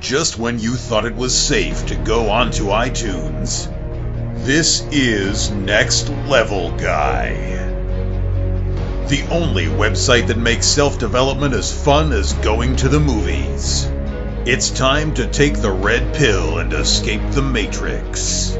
just when you thought it was safe to go onto iTunes. This is Next Level Guy, the only website that makes self-development as fun as going to the movies. It's time to take the red pill and escape the Matrix.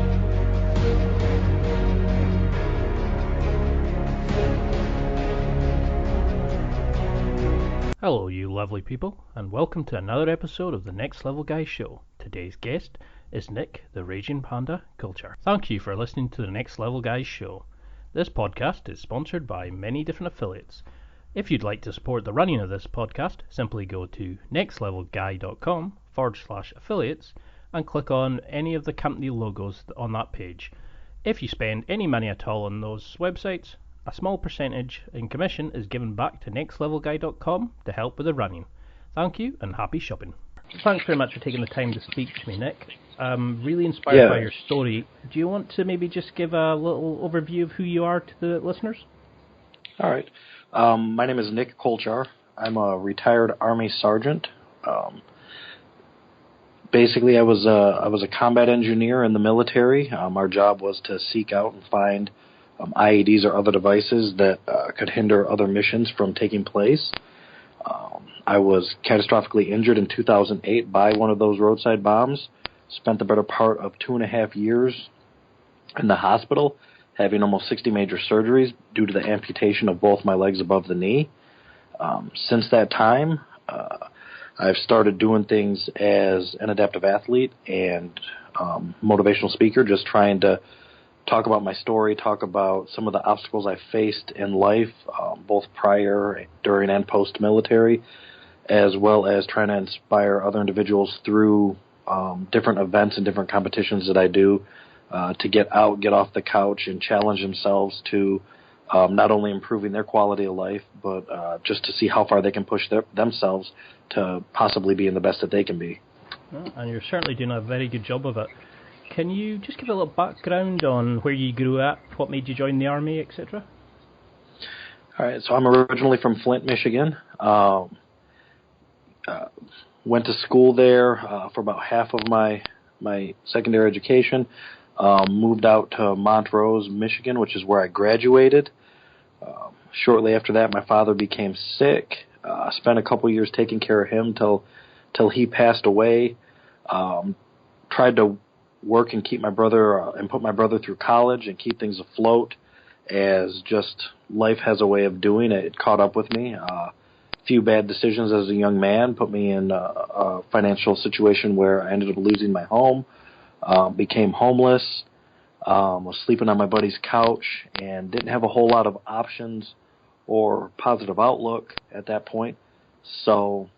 Hello, you lovely people, and welcome to another episode of the Next Level Guy Show. Today's guest is Nick, the Raging Panda, Koulchar. Thank you for listening to the Next Level Guy Show. This podcast is sponsored by many different affiliates. If you'd like to support the running of this podcast, simply go to nextlevelguy.com/affiliates and click on any of the company logos on that page. If you spend any money at all on those websites, a small percentage in commission is given back to nextlevelguy.com to help with the running. Thank you and happy shopping. Thanks very much for taking the time to speak to me, Nick. I'm really inspired by your story. Do you want to maybe just give a little overview of who you are to the listeners? All right. My name is Nick Koulchar. I'm a retired Army sergeant. Basically, I was a combat engineer in the military. Our job was to seek out and find IEDs or other devices that could hinder other missions from taking place. I was catastrophically injured in 2008 by one of those roadside bombs. Spent the better part of 2.5 years in the hospital, having almost 60 major surgeries due to the amputation of both my legs above the knee. Since that time, I've started doing things as an adaptive athlete and motivational speaker, just trying to talk about my story, talk about some of the obstacles I faced in life, both prior, during, and post-military, as well as trying to inspire other individuals through different events and different competitions that I do to get out, get off the couch, and challenge themselves to not only improving their quality of life, but just to see how far they can push themselves to possibly being the best that they can be. And you're certainly doing a very good job of it. Can you just give a little background on where you grew up, what made you join the Army, etc.? All right, so I'm originally from Flint, Michigan. Went to school there for about half of my secondary education. Moved out to Montrose, Michigan, which is where I graduated. Shortly after that, my father became sick. Spent a couple years taking care of him till he passed away. Tried to work and keep my brother and put my brother through college and keep things afloat, as just life has a way of doing it. It caught up with me. Few bad decisions as a young man put me in a financial situation where I ended up losing my home, became homeless, was sleeping on my buddy's couch, and didn't have a whole lot of options or positive outlook at that point. So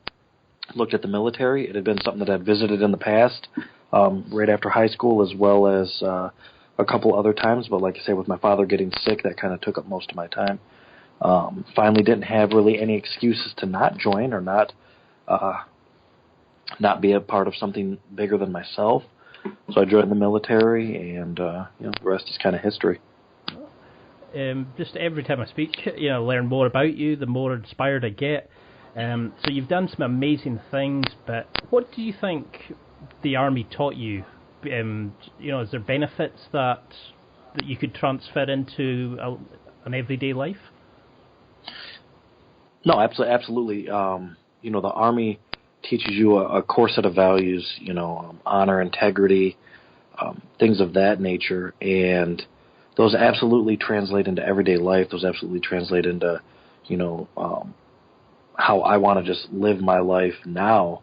looked at the military. It had been something that I'd visited in the past, right after high school, as well as a couple other times. But like I say, with my father getting sick, that kind of took up most of my time. Finally didn't have really any excuses to not join or not be a part of something bigger than myself. So I joined the military, and the rest is kind of history. Just every time I speak, learn more about you, the more inspired I get. So you've done some amazing things, but what do you think the Army taught you? Is there benefits that you could transfer into an everyday life? No, absolutely. The Army teaches you a core set of values, honor, integrity, things of that nature, and those absolutely translate into everyday life. Those absolutely translate into, how I want to just live my life now.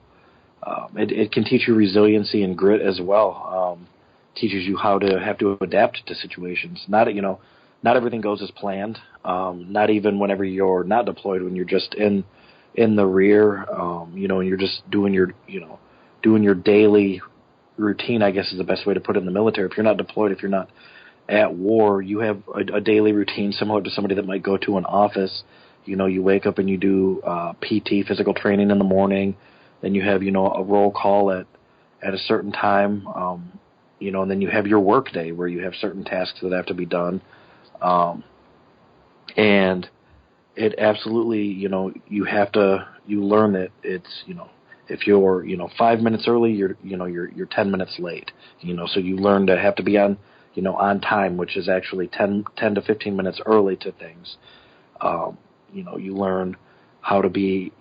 It can teach you resiliency and grit as well. Teaches you how to have to adapt to situations. Not everything goes as planned. Not even whenever you're not deployed, when you're just in the rear, and you're just doing your daily routine, I guess is the best way to put it in the military. If you're not deployed, if you're not at war, you have a daily routine similar to somebody that might go to an office. You wake up and you do PT, physical training in the morning. Then you have, a roll call at a certain time, and then you have your work day where you have certain tasks that have to be done. And it absolutely, you learn that it's, If you're 5 minutes early, you're 10 minutes late. So you learn to have to be on time, which is actually 10 to 15 minutes early to things. You learn how to be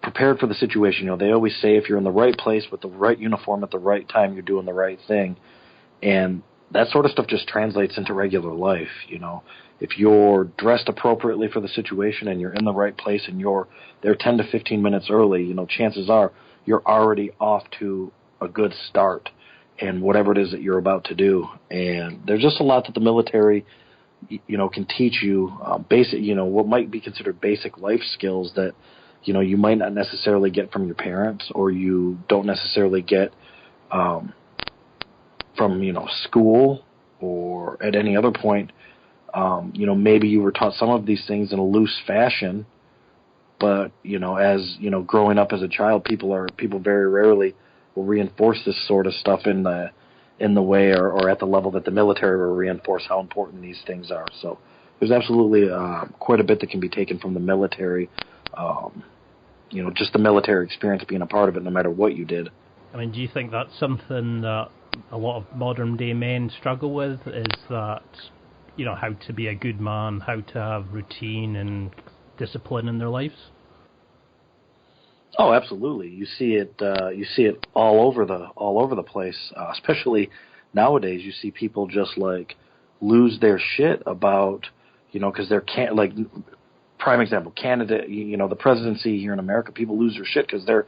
prepared for the situation. They always say if you're in the right place with the right uniform at the right time, you're doing the right thing. And that sort of stuff just translates into regular life. If you're dressed appropriately for the situation and you're in the right place and you're there 10 to 15 minutes early, chances are you're already off to a good start and whatever it is that you're about to do. And there's just a lot that the military, can teach you, basic, what might be considered basic life skills that, you might not necessarily get from your parents, or you don't necessarily get from, school or at any other point. Maybe you were taught some of these things in a loose fashion, but, as, growing up as a child, people very rarely will reinforce this sort of stuff in the way or at the level that the military will reinforce how important these things are. So there's absolutely quite a bit that can be taken from the military, just the military experience, being a part of it, no matter what you did. I mean, do you think that's something that a lot of modern day men struggle with, is that, how to be a good man, how to have routine and discipline in their lives? Oh, absolutely. You see it all over the place, especially nowadays. You see people just lose their shit about, because they're prime example, Canada, the presidency here in America, people lose their shit because their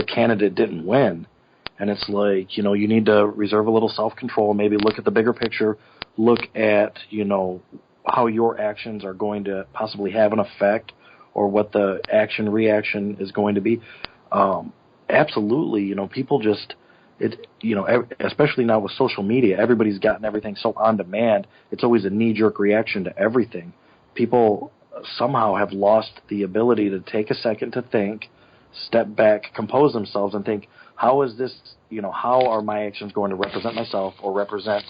candidate didn't win. And it's you need to reserve a little self-control, maybe look at the bigger picture, look at, how your actions are going to possibly have an effect, or what the action-reaction is going to be. Absolutely, people just, especially now with social media, everybody's gotten everything so on demand, it's always a knee-jerk reaction to everything. People somehow have lost the ability to take a second to think, step back, compose themselves, and think, how is this, how are my actions going to represent myself or represent,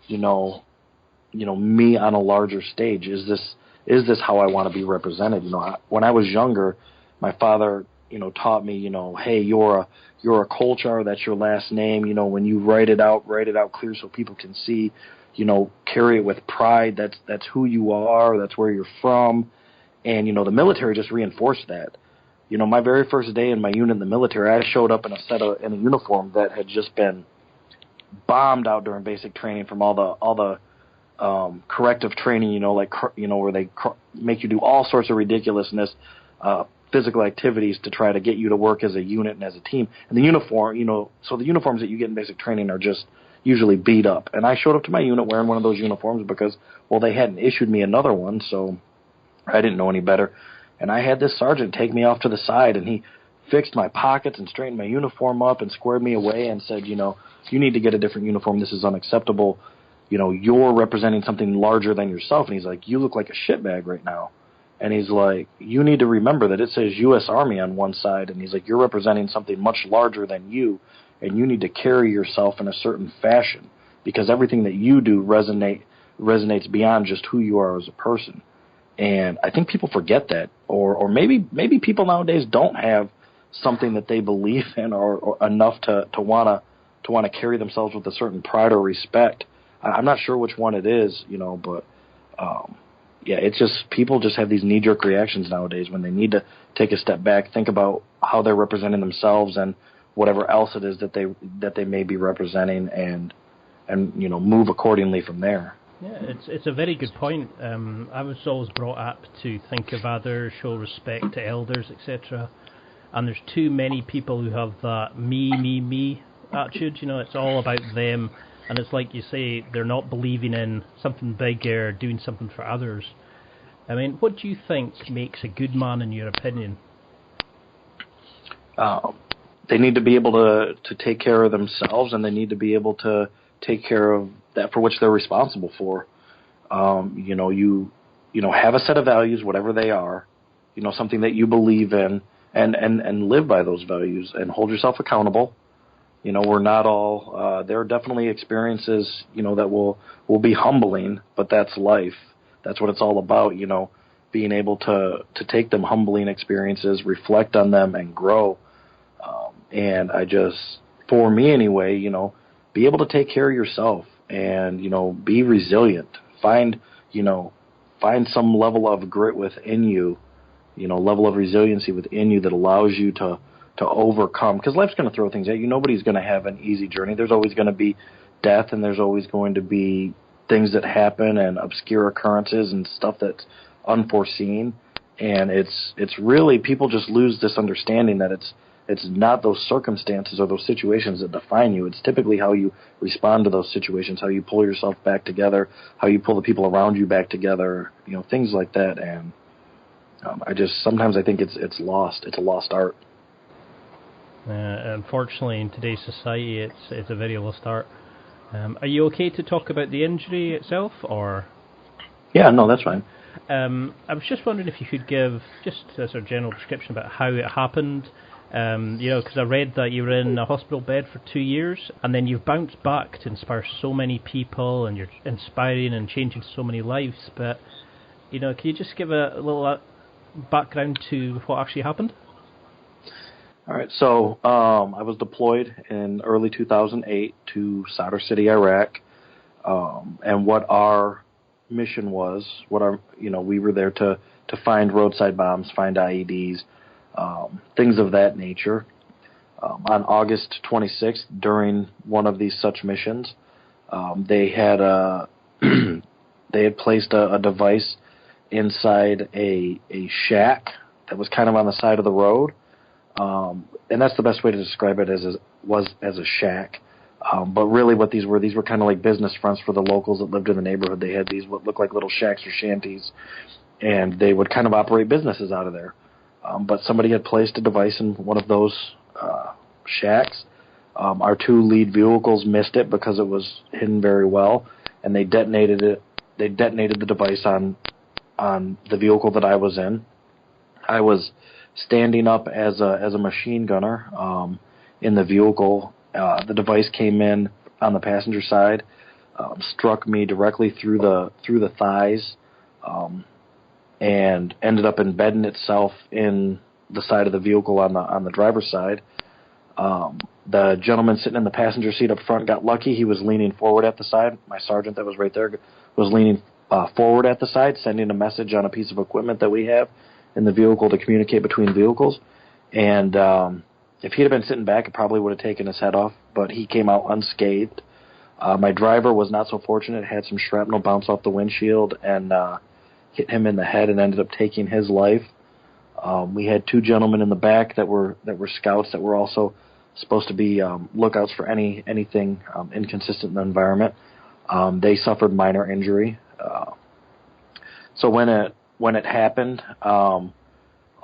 me on a larger stage? Is this how I want to be represented? When I was younger, my father, taught me, hey, you're a Koulchar, that's your last name. When you write it out clear so people can see, carry it with pride. That's who you are. That's where you're from. And, the military just reinforced that. My very first day in my unit in the military, I showed up in a uniform that had just been bombed out during basic training from all the corrective training, where they make you do all sorts of ridiculousness, physical activities to try to get you to work as a unit and as a team. And the uniform, so the uniforms that you get in basic training are just usually beat up. And I showed up to my unit wearing one of those uniforms because, well, they hadn't issued me another one, so I didn't know any better. And I had this sergeant take me off to the side, and he fixed my pockets and straightened my uniform up and squared me away and said, you need to get a different uniform. This is unacceptable. You're representing something larger than yourself. And he's like, you look like a shitbag right now. And he's like, you need to remember that it says U.S. Army on one side. And he's like, you're representing something much larger than you, and you need to carry yourself in a certain fashion, because everything that you do resonates beyond just who you are as a person. And I think people forget that, or maybe people nowadays don't have something that they believe in or enough to want to carry themselves with a certain pride or respect. I'm not sure which one it is, but yeah, it's just people just have these knee-jerk reactions nowadays when they need to take a step back, think about how they're representing themselves and whatever else it is that they may be representing, and move accordingly from there. Yeah, it's a very good point. I was always brought up to think of others, show respect to elders, etc. And there's too many people who have that me attitude. It's all about them. And it's like you say, they're not believing in something bigger, doing something for others. I mean, what do you think makes a good man in your opinion? They need to be able to take care of themselves, and they need to be able to take care of that for which they're responsible for. You have a set of values, whatever they are, something that you believe in, and live by those values and hold yourself accountable. We're not all, there are definitely experiences, that will be humbling, but that's life. That's what it's all about, being able to take them humbling experiences, reflect on them, and grow. And for me anyway, be able to take care of yourself and, be resilient. Find some level of grit within you, level of resiliency within you that allows you to overcome, because life's going to throw things at you. Nobody's going to have an easy journey. There's always going to be death, and there's always going to be things that happen and obscure occurrences and stuff that's unforeseen. And it's really, people just lose this understanding that it's not those circumstances or those situations that define you. It's typically how you respond to those situations, how you pull yourself back together, how you pull the people around you back together, things like that. And sometimes I think it's lost. It's a lost art. Unfortunately, in today's society, it's a very lost art. Are you okay to talk about the injury itself, or? Yeah, no, that's fine. I was just wondering if you could give just a sort of general description about how it happened. Because I read that you were in a hospital bed for 2 years, and then you've bounced back to inspire so many people, and you're inspiring and changing so many lives. But, can you just give a little background to what actually happened? All right, so I was deployed in early 2008 to Sadr City, Iraq, and what our mission was, we were there to find roadside bombs, find IEDs, things of that nature. On August 26th, during one of these such missions, they had placed a device inside a shack that was kind of on the side of the road. And that's the best way to describe it, as a shack. But really what these were kind of like business fronts for the locals that lived in the neighborhood. They had these what looked like little shacks or shanties, and they would kind of operate businesses out of there. But somebody had placed a device in one of those shacks. Our two lead vehicles missed it because it was hidden very well, and they detonated it. They detonated the device on the vehicle that I was in. I was standing up as a machine gunner in the vehicle. The device came in on the passenger side, struck me directly through the thighs, and ended up embedding itself in the side of the vehicle on the driver's side. The gentleman sitting in the passenger seat up front got lucky. He was leaning forward at the side. My sergeant that was right there was leaning forward at the side, sending a message on a piece of equipment that we have in the vehicle to communicate between vehicles. And if he'd have been sitting back, it probably would have taken his head off, but he came out unscathed. My driver was not so fortunate, had some shrapnel bounce off the windshield and hit him in the head and ended up taking his life. We had two gentlemen in the back that were scouts that were also supposed to be lookouts for anything inconsistent in the environment. They suffered minor injury. So when it happened, all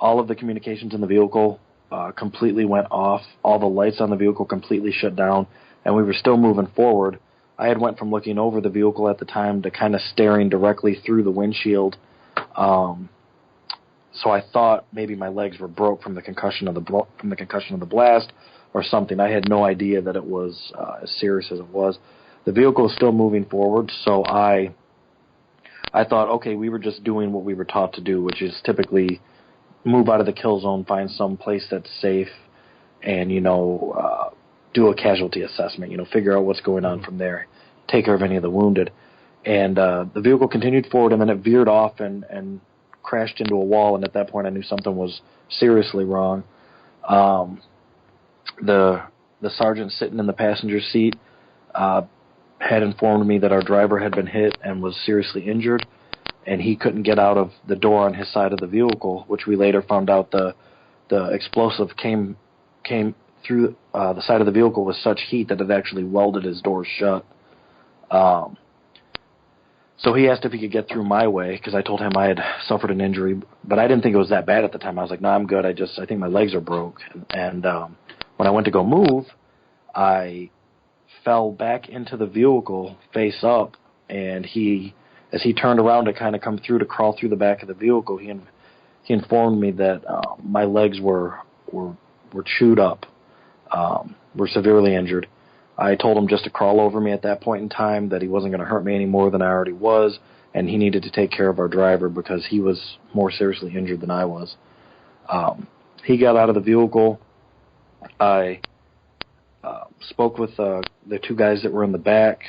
of the communications in the vehicle completely went off. All the lights on the vehicle completely shut down, and we were still moving forward. I had went from looking over the vehicle at the time to kind of staring directly through the windshield. So I thought maybe my legs were broke from the concussion of the blast or something. I had no idea that it was as serious as it was. The vehicle was still moving forward, so I thought, okay, we were just doing what we were taught to do, which is typically move out of the kill zone, find some place that's safe, and do a casualty assessment. Figure out what's going on from there, take care of any of the wounded. And the vehicle continued forward, and then it veered off and crashed into a wall. And at that point, I knew something was seriously wrong. The sergeant sitting in the passenger seat had informed me that our driver had been hit and was seriously injured, and he couldn't get out of the door on his side of the vehicle, which we later found out the explosive came through the side of the vehicle with such heat that it actually welded his door shut. So he asked if he could get through my way, because I told him I had suffered an injury, but I didn't think it was that bad at the time. I was like, no, I'm good. I think my legs are broke. And when I went to go move, I fell back into the vehicle face up, and as he turned around to kind of come through to crawl through the back of the vehicle, he informed me that my legs were chewed up, were severely injured. I told him just to crawl over me at that point in time, that he wasn't going to hurt me any more than I already was, and he needed to take care of our driver because he was more seriously injured than I was. He got out of the vehicle. I spoke with the two guys that were in the back,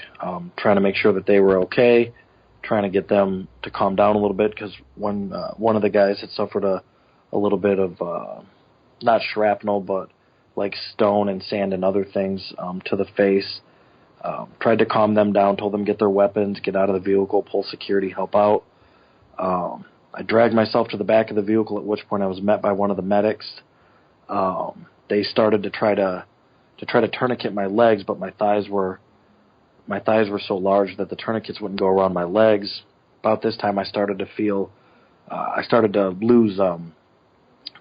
trying to make sure that they were okay, trying to get them to calm down a little bit, because one of the guys had suffered a little bit of, not shrapnel, but like stone and sand and other things to the face. Tried to calm them down, told them get their weapons, get out of the vehicle, pull security, help out. I dragged myself to the back of the vehicle, at which point I was met by one of the medics. They started to try to tourniquet my legs, but my thighs were so large that the tourniquets wouldn't go around my legs. About this time, I started to lose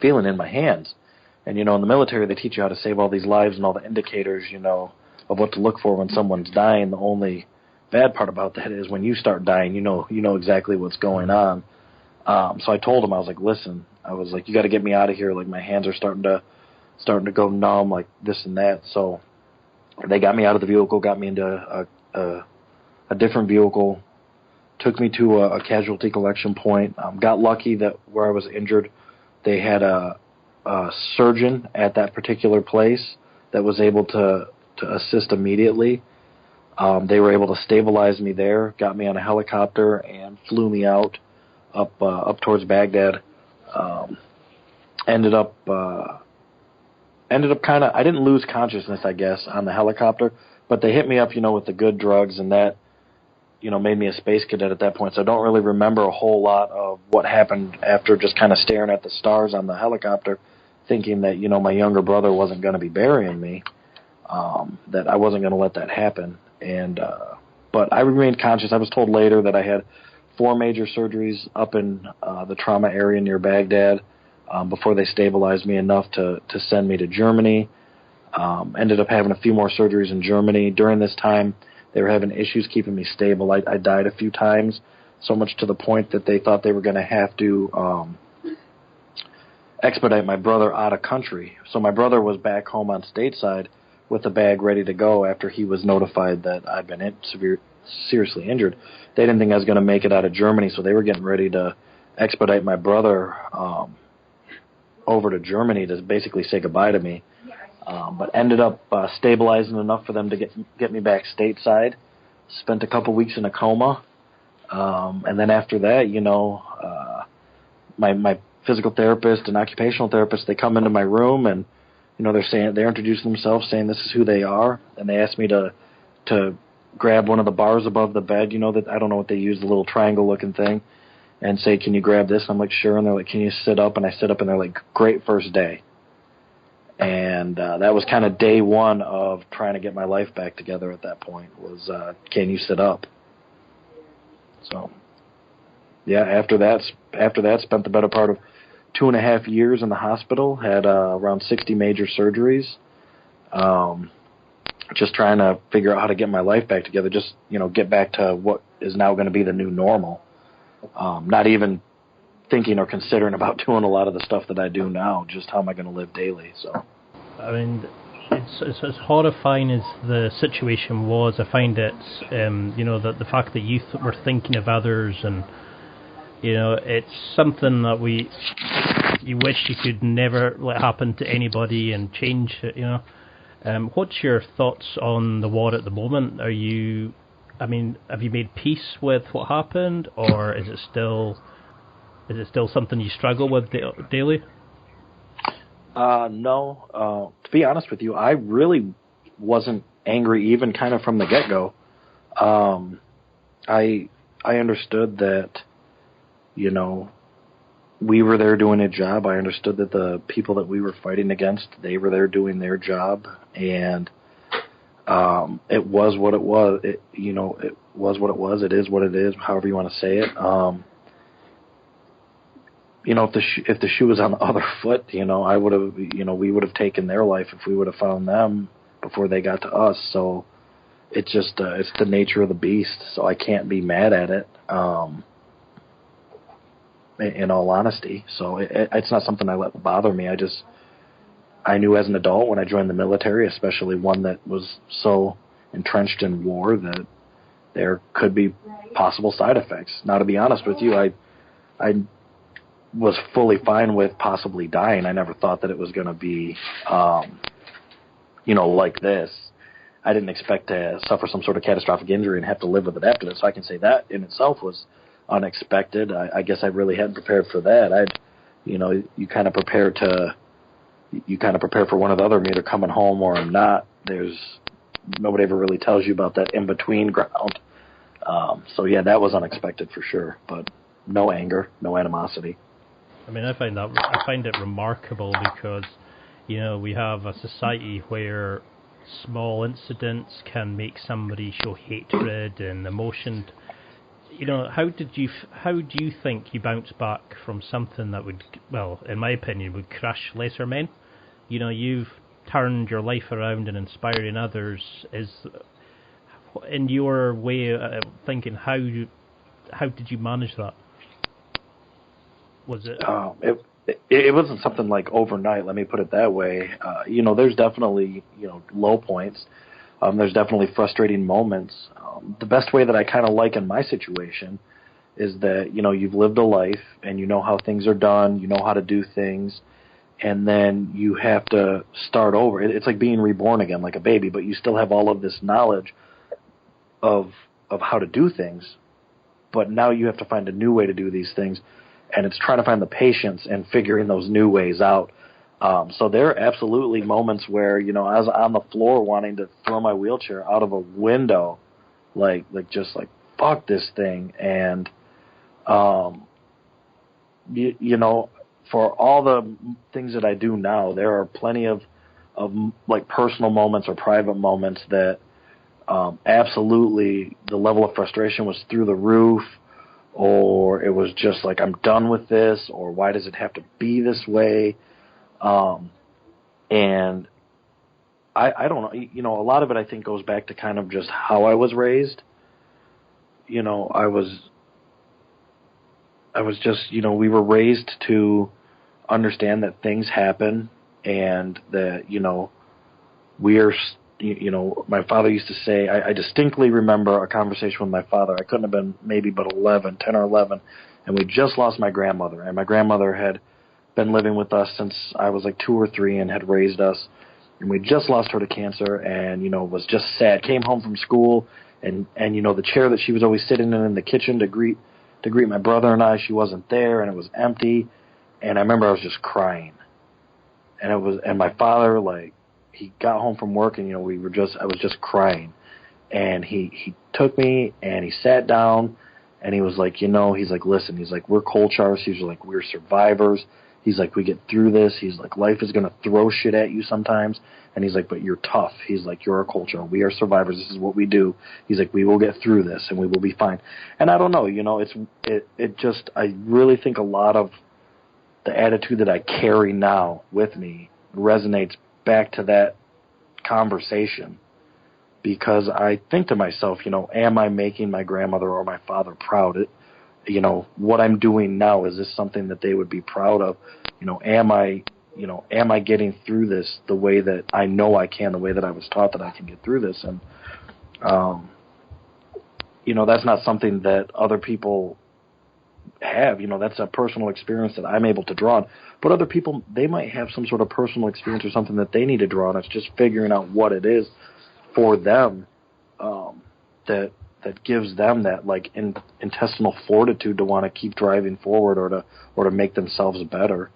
feeling in my hands. And, in the military, they teach you how to save all these lives and all the indicators, of what to look for when someone's dying. The only bad part about that is when you start dying, you know exactly what's going on. So I told him, I was like, listen, I was like, you got to get me out of here. Like, my hands are starting to go numb, like this and that. So they got me out of the vehicle, got me into a different vehicle, took me to a casualty collection point. Got lucky that where I was injured, they had a surgeon at that particular place that was able to assist immediately. They were able to stabilize me there, got me on a helicopter, and flew me out up towards Baghdad. Ended up kind of, I didn't lose consciousness, I guess, on the helicopter, but they hit me up, with the good drugs, and that, made me a space cadet at that point. So I don't really remember a whole lot of what happened after just kind of staring at the stars on the helicopter, thinking that, my younger brother wasn't going to be burying me, that I wasn't going to let that happen. And, but I remained conscious. I was told later that I had 4 major surgeries up in the trauma area near Baghdad, before they stabilized me enough to send me to Germany. Ended up having a few more surgeries in Germany. During this time, they were having issues keeping me stable. I died a few times, so much to the point that they thought they were going to have to expedite my brother out of country. So my brother was back home on stateside with a bag ready to go after he was notified that I'd been seriously injured. They didn't think I was going to make it out of Germany, so they were getting ready to expedite my brother over to Germany to basically say goodbye to me. But ended up stabilizing enough for them to get me back stateside. Spent a couple weeks in a coma. And then after that, my physical therapist and occupational therapist, they come into my room and, they're introducing themselves, saying this is who they are. And they asked me to grab one of the bars above the bed, that I don't know what they use, the little triangle looking thing, and say, can you grab this? And I'm like, sure. And they're like, can you sit up? And I sit up, and they're like, great first day. And that was kind of day one of trying to get my life back together at that point was, can you sit up? So, yeah, after that, spent the better part of 2.5 years in the hospital, had around 60 major surgeries, just trying to figure out how to get my life back together, just, get back to what is now going to be the new normal. Not even thinking or considering about doing a lot of the stuff that I do now, just how am I going to live daily. So, I mean, it's as horrifying as the situation was. I find it, the fact that you were thinking of others, and it's something that you wish you could never let happen to anybody and change it. What's your thoughts on the war at the moment? Have you made peace with what happened, or is it still something you struggle with daily? No. To be honest with you, I really wasn't angry even kind of from the get-go. I understood that, we were there doing a job. I understood that the people that we were fighting against, they were there doing their job, and it was what it was. It was what it was. It is what it is, however you want to say it. If the shoe was on the other foot, I would have, we would have taken their life if we would have found them before they got to us. So it's just, it's the nature of the beast. So I can't be mad at it, in all honesty. So it's not something I let bother me. I knew as an adult when I joined the military, especially one that was so entrenched in war, that there could be possible side effects. Now, to be honest with you, I was fully fine with possibly dying. I never thought that it was going to be like this. I didn't expect to suffer some sort of catastrophic injury and have to live with it after that. So I can say that in itself was unexpected. I guess I really hadn't prepared for that. You kind of prepare for one or the other. I'm either coming home or I'm not. Nobody ever really tells you about that in between ground. So yeah, that was unexpected for sure. But no anger, no animosity. I mean, I find it remarkable because, we have a society where small incidents can make somebody show hatred and emotion. How do you think you bounce back from something that would, well, in my opinion, would crush lesser men? You've turned your life around and inspiring others. Is, in your way of thinking, how did you manage that? Was it? It wasn't something like overnight. Let me put it that way. There's definitely low points. There's definitely frustrating moments. The best way that I kind of like in my situation is that you've lived a life and you know how things are done. You know how to do things, and then you have to start over. It's like being reborn again, like a baby, but you still have all of this knowledge of how to do things. But now you have to find a new way to do these things. And it's trying to find the patience and figuring those new ways out. So there are absolutely moments where, I was on the floor wanting to throw my wheelchair out of a window, like fuck this thing. And, for all the things that I do now, there are plenty of like personal moments or private moments that absolutely the level of frustration was through the roof. Or it was just like, I'm done with this, or why does it have to be this way? And I don't know, a lot of it I think goes back to kind of just how I was raised. I was just, we were raised to understand that things happen and that, we are, my father used to say, I distinctly remember a conversation with my father. I couldn't have been maybe but 10 or 11, and we just lost my grandmother. And my grandmother had been living with us since I was like 2 or 3 and had raised us. And we just lost her to cancer and, was just sad. Came home from school and the chair that she was always sitting in the kitchen to greet my brother and I, she wasn't there and it was empty. And I remember I was just crying. And my father, like, he got home from work and, I was just crying. And he took me and he sat down and he was like, he's like, listen, he's like, we're Koulchars. He's like, we're survivors. He's like, we get through this. He's like, life is going to throw shit at you sometimes. And he's like, but you're tough. He's like, you're a Koulchar. We are survivors. This is what we do. He's like, we will get through this and we will be fine. And I don't know, I really think a lot of the attitude that I carry now with me resonates back to that conversation, because I think to myself, am I making my grandmother or my father proud? What I'm doing now, is this something that they would be proud of? Am I getting through this the way that I know I can, the way that I was taught that I can get through this? And, that's not something that other people have. That's a personal experience that I'm able to draw on. But other people, they might have some sort of personal experience or something that they need to draw on. It's just figuring out what it is for them that gives them that like intestinal fortitude to want to keep driving forward or to make themselves better.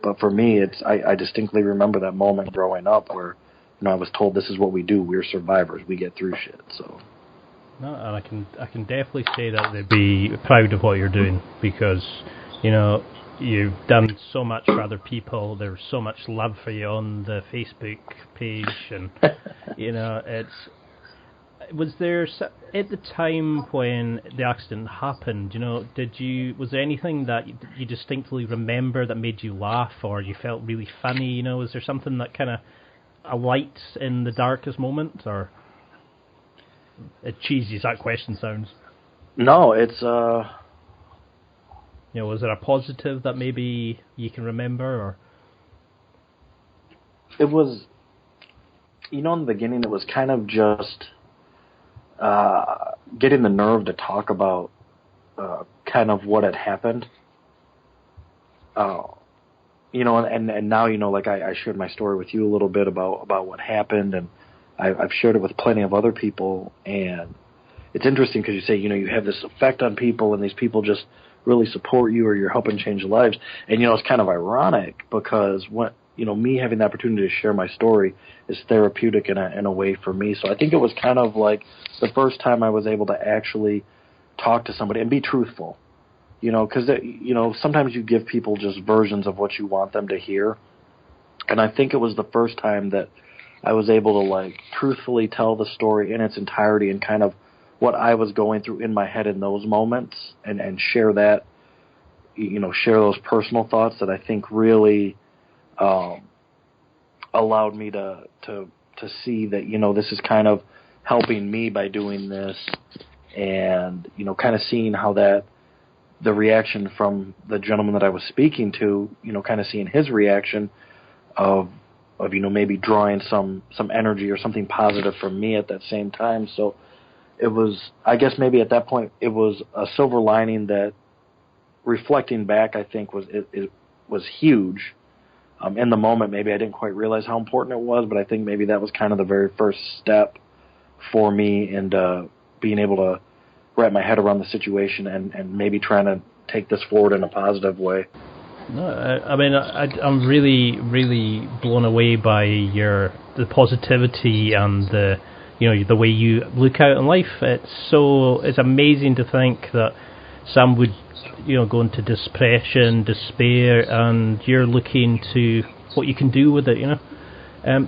But for me, I distinctly remember that moment growing up where I was told this is what we do. We're survivors. We get through shit. So. No, and I can definitely say that they'd be proud of what you're doing, because you've done so much for other people. There's so much love for you on the Facebook page, and was there at the time when the accident happened? Was there anything that you distinctly remember that made you laugh or you felt really funny? Was there something that kind of a light in the darkest moment, or? As cheesy as that question sounds. No, it's was there a positive that maybe you can remember, or? It was, in the beginning, it was kind of just getting the nerve to talk about kind of what had happened. and now, like I shared my story with you a little bit about what happened, and I've shared it with plenty of other people, and it's interesting because you say, you have this effect on people, and these people just really support you, or you're helping change lives. And, it's kind of ironic because me having the opportunity to share my story is therapeutic in a way for me. So I think it was kind of like the first time I was able to actually talk to somebody and be truthful, because, sometimes you give people just versions of what you want them to hear. And I think it was the first time that I was able to, truthfully tell the story in its entirety and kind of what I was going through in my head in those moments, and share that, share those personal thoughts that I think really allowed me to see that, this is kind of helping me by doing this, and, kind of seeing how the reaction from the gentleman that I was speaking to, kind of seeing his reaction of maybe drawing some energy or something positive from me at that same time. So it was, I guess maybe at that point, it was a silver lining that, reflecting back, I think it was huge. In the moment, maybe I didn't quite realize how important it was, but I think maybe that was kind of the very first step for me in being able to wrap my head around the situation and maybe trying to take this forward in a positive way. No, I'm really, really blown away by the positivity and the way you look out in life. It's amazing to think that some would, go into depression, despair, and you're looking to what you can do with it,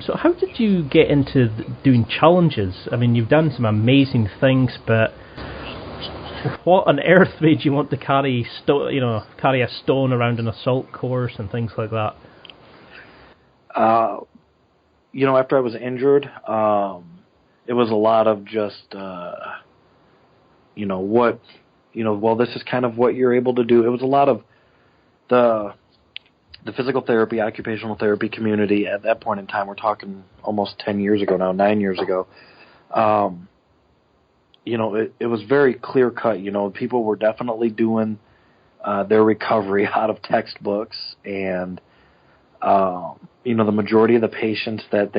So how did you get into doing challenges? I mean, you've done some amazing things, but what on earth made you want to carry a stone around an assault course and things like that? After I was injured, it was a lot of just, this is kind of what you're able to do. It was a lot of the physical therapy, occupational therapy community at that point in time. We're talking almost 10 years ago now, 9 years ago. It was very clear cut. People were definitely doing their recovery out of textbooks, and the majority of the patients that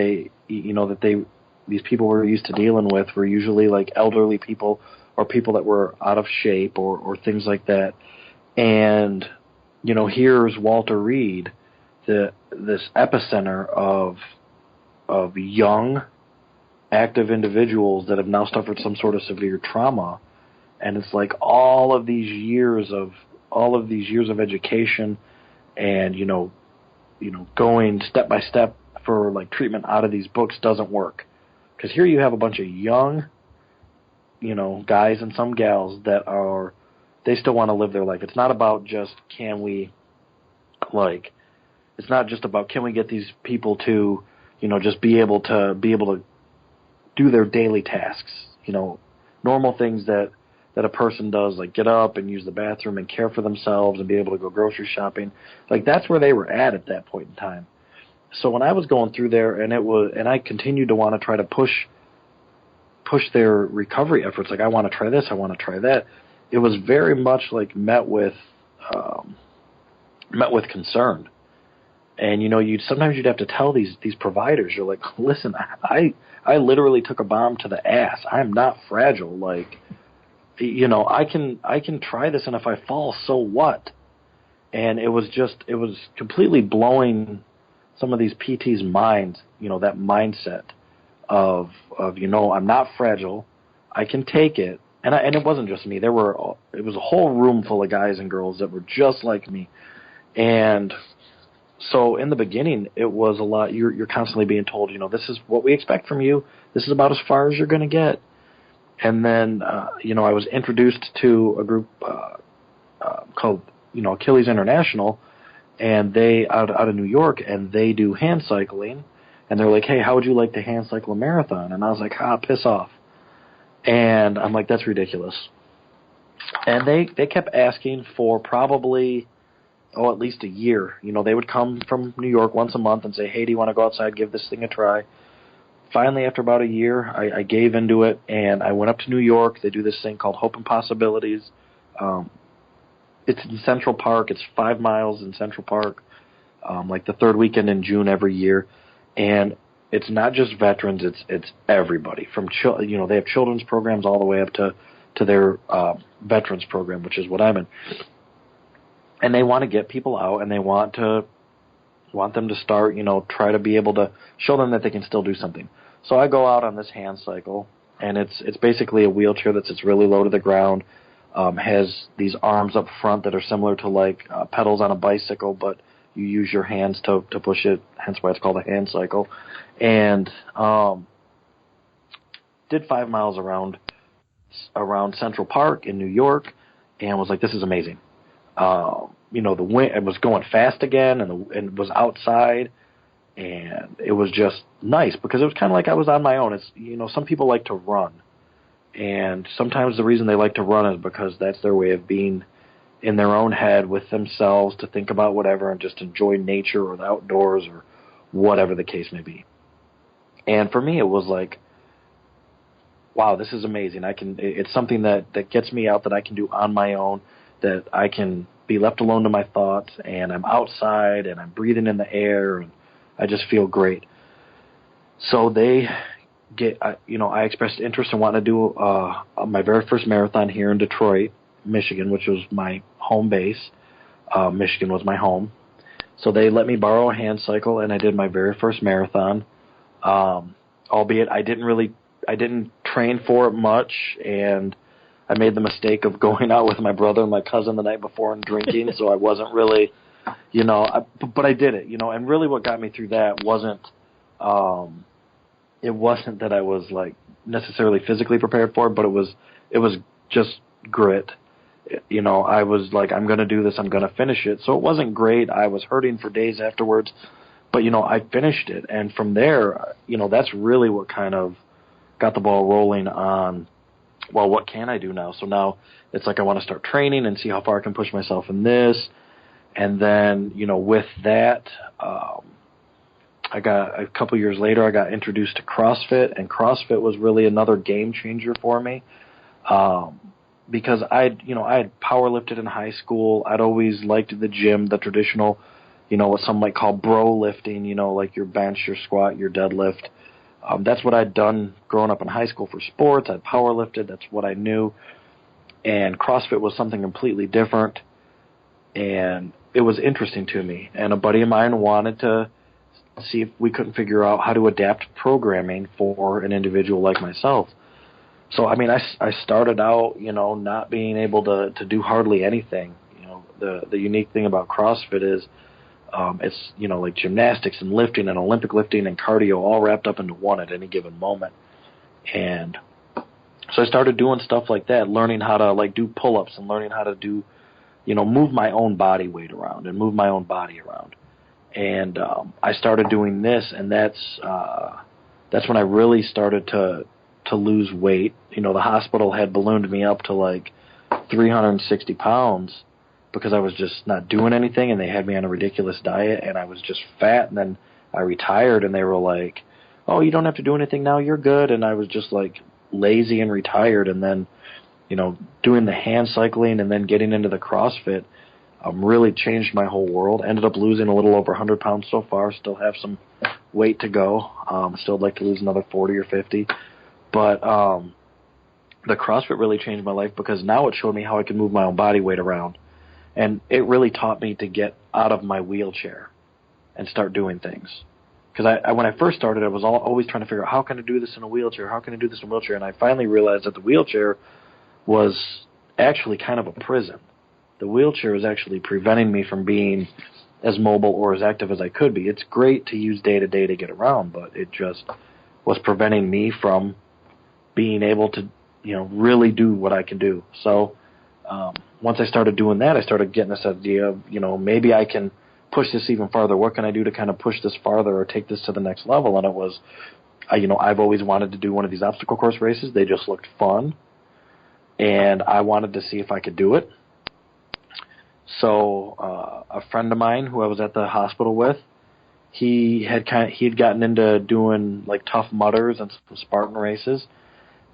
these people were used to dealing with were usually like elderly people or people that were out of shape or things like that. And here's Walter Reed, this epicenter of young, active individuals that have now suffered some sort of severe trauma, and it's like all of these years of education, and going step by step for like treatment out of these books doesn't work, because here you have a bunch of young, guys and some gals that they still want to live their life. It's not about just it's not just about can we get these people to just be able to do their daily tasks, normal things that a person does, like get up and use the bathroom and care for themselves and be able to go grocery shopping. Like that's where they were at that point in time. So when I was going through there, and I continued to want to try to push their recovery efforts, like I want to try this, I want to try that. It was very much like met with concern. And sometimes you'd have to tell these providers, you're like, listen, I literally took a bomb to the ass. I'm not fragile. Like, I can try this, and if I fall, so what? And it was completely blowing some of these PTs' minds, that mindset of I'm not fragile, I can take it. And it wasn't just me. It was a whole room full of guys and girls that were just like me. And so in the beginning, it was a lot. You're constantly being told, this is what we expect from you. This is about as far as you're going to get. And then, I was introduced to a group called, Achilles International, and they out of New York, and they do hand cycling. And they're like, hey, how would you like to hand cycle a marathon? And I was like, piss off. And I'm like, that's ridiculous. And they kept asking for probably, at least a year. They would come from New York once a month and say, hey, do you want to go outside, give this thing a try? Finally, after about a year, I gave into it, and I went up to New York. They do this thing called Hope and Possibilities. It's in Central Park. It's 5 miles in Central Park. like the third weekend in June every year, and it's not just veterans; it's everybody from they have children's programs all the way up to their veterans program, which is what I'm in, and they want to get people out, and they want them to start, try to be able to show them that they can still do something. So I go out on this hand cycle, and it's basically a wheelchair that sits really low to the ground, has these arms up front that are similar to like pedals on a bicycle, but you use your hands to push it, hence why it's called a hand cycle. And did 5 miles around Central Park in New York, and was like, this is amazing. The wind, it was going fast again, and it was outside, and it was just nice because it was kind of like I was on my own. It's some people like to run, and sometimes the reason they like to run is because that's their way of being in their own head with themselves, to think about whatever and just enjoy nature or the outdoors or whatever the case may be. And for me, it was like, wow, this is amazing. It's something that gets me out, that I can do on my own, that I can be left alone to my thoughts, and I'm outside and I'm breathing in the air, and I just feel great. So I expressed interest in wanting to do my very first marathon here in Detroit, Michigan, which was my home base. Michigan was my home. So they let me borrow a hand cycle, and I did my very first marathon. Albeit I didn't train for it much, and I made the mistake of going out with my brother and my cousin the night before and drinking, so I wasn't really, but I did it, and really what got me through that wasn't that I was like necessarily physically prepared for it, but it was just grit. I was like, I'm going to do this, I'm going to finish it. So it wasn't great. I was hurting for days afterwards, but I finished it. And from there, that's really what kind of got the ball rolling on, well, what can I do now? So now it's like I want to start training and see how far I can push myself in this. And then, with that, I got a couple years later, I got introduced to CrossFit, and CrossFit was really another game changer for me. Because I had power lifted in high school. I'd always liked the gym, the traditional, what some might call bro lifting, like your bench, your squat, your deadlift. That's what I'd done growing up in high school for sports. I'd power lifted. That's what I knew. And CrossFit was something completely different. And it was interesting to me. And a buddy of mine wanted to see if we couldn't figure out how to adapt programming for an individual like myself. So, I started out, not being able to do hardly anything. The unique thing about CrossFit is it's, like gymnastics and lifting and Olympic lifting and cardio all wrapped up into one at any given moment. And so I started doing stuff like that, learning how to, do pull-ups and learning how to do, move my own body weight around and move my own body around. And I started doing this, and that's when I really started to lose weight. The hospital had ballooned me up to 360 pounds because I was just not doing anything, and they had me on a ridiculous diet, and I was just fat. And then I retired, and they were like, oh, you don't have to do anything now, you're good. And I was just lazy and retired. And then, doing the hand cycling and then getting into the CrossFit really changed my whole world. Ended up losing a little over 100 pounds so far. Still have some weight to go. Still like to lose another 40 or 50. But the CrossFit really changed my life because now it showed me how I could move my own body weight around. And it really taught me to get out of my wheelchair and start doing things. Because when I first started, I was always trying to figure out, how can I do this in a wheelchair? How can I do this in a wheelchair? And I finally realized that the wheelchair was actually kind of a prison. The wheelchair was actually preventing me from being as mobile or as active as I could be. It's great to use day to day to get around, but it just was preventing me from being able to, really do what I can do. So once I started doing that, I started getting this idea of, maybe I can push this even farther. What can I do to kind of push this farther or take this to the next level? And it was, I've always wanted to do one of these obstacle course races. They just looked fun, and I wanted to see if I could do it. So a friend of mine who I was at the hospital with, he had gotten into doing Tough Mudders and some Spartan races,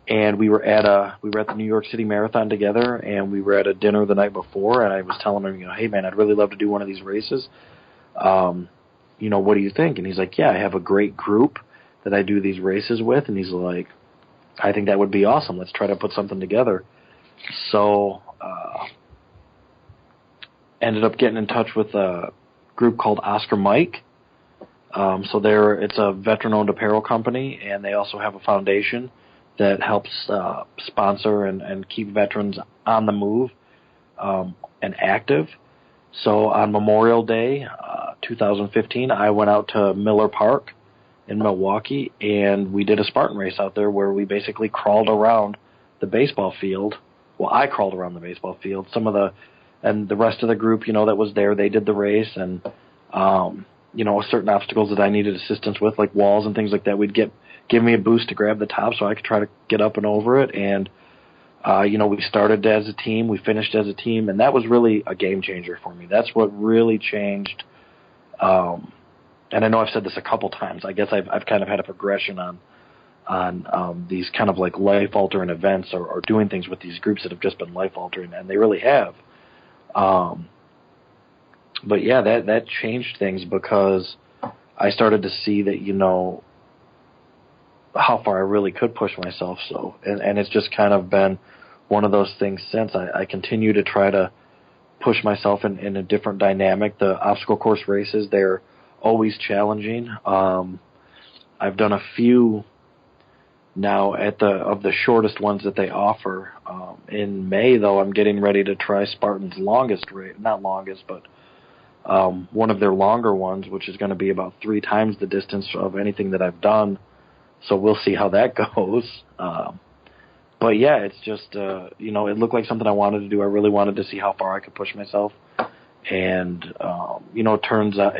and we were at the New York City Marathon together, and we were at a dinner the night before, and I was telling him, hey man, I'd really love to do one of these races. What do you think? And he's like, yeah, I have a great group that I do these races with. And he's like, I think that would be awesome. Let's try to put something together. So ended up getting in touch with a group called Oscar Mike. It's a veteran-owned apparel company, and they also have a foundation that helps sponsor and keep veterans on the move and active. So on Memorial Day, 2015, I went out to Miller Park in Milwaukee, and we did a Spartan race out there where we basically crawled around the baseball field. Well, I crawled around the baseball field. And the rest of the group, that was there, they did the race, and certain obstacles that I needed assistance with, like walls and things like that, would give me a boost to grab the top so I could try to get up and over it. And we started as a team, we finished as a team, and that was really a game changer for me. That's what really changed. And I know I've said this a couple times. I guess I've kind of had a progression on these kind of like life-altering events or doing things with these groups that have just been life-altering, and they really have. But yeah, that changed things because I started to see that, how far I really could push myself. So, and it's just kind of been one of those things since. I continue to try to push myself in a different dynamic. The obstacle course races, they're always challenging. I've done a few now of the shortest ones that they offer. In May, though, I'm getting ready to try Spartan's longest race, not longest, but one of their longer ones, which is going to be about 3 times the distance of anything that I've done. So we'll see how that goes. But yeah, it's just, it looked like something I wanted to do. I really wanted to see how far I could push myself. And, it turns out,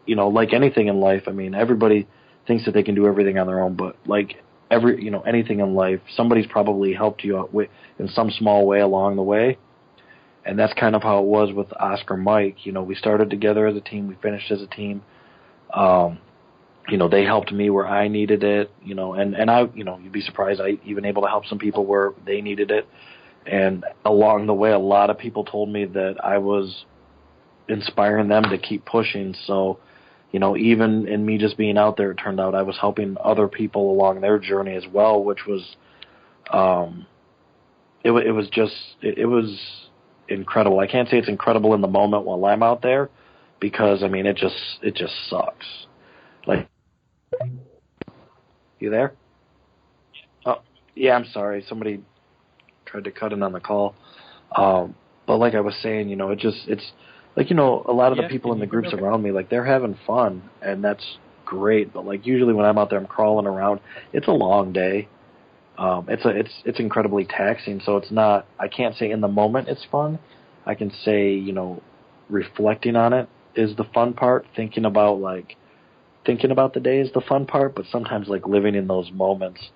like anything in life, I mean, everybody thinks that they can do everything on their own, but like anything in life, somebody's probably helped you out in some small way along the way. And that's kind of how it was with Oscar Mike. We started together as a team. We finished as a team. They helped me where I needed it, and I, you'd be surprised, I even able to help some people where they needed it. And along the way, a lot of people told me that I was inspiring them to keep pushing. So, even in me just being out there, it turned out I was helping other people along their journey as well, which was, it was incredible. I can't say it's incredible in the moment while I'm out there because, I mean, it just sucks. Like, you there? Oh, yeah, I'm sorry. Somebody tried to cut in on the call. But like I was saying, it's like, a lot of the people in the groups around me, like, they're having fun, and that's great. But like, usually when I'm out there, I'm crawling around. It's a long day. It's incredibly taxing. So it's not, I can't say in the moment it's fun. I can say, reflecting on it is the fun part. Thinking about the day is the fun part, but sometimes like living in those moments,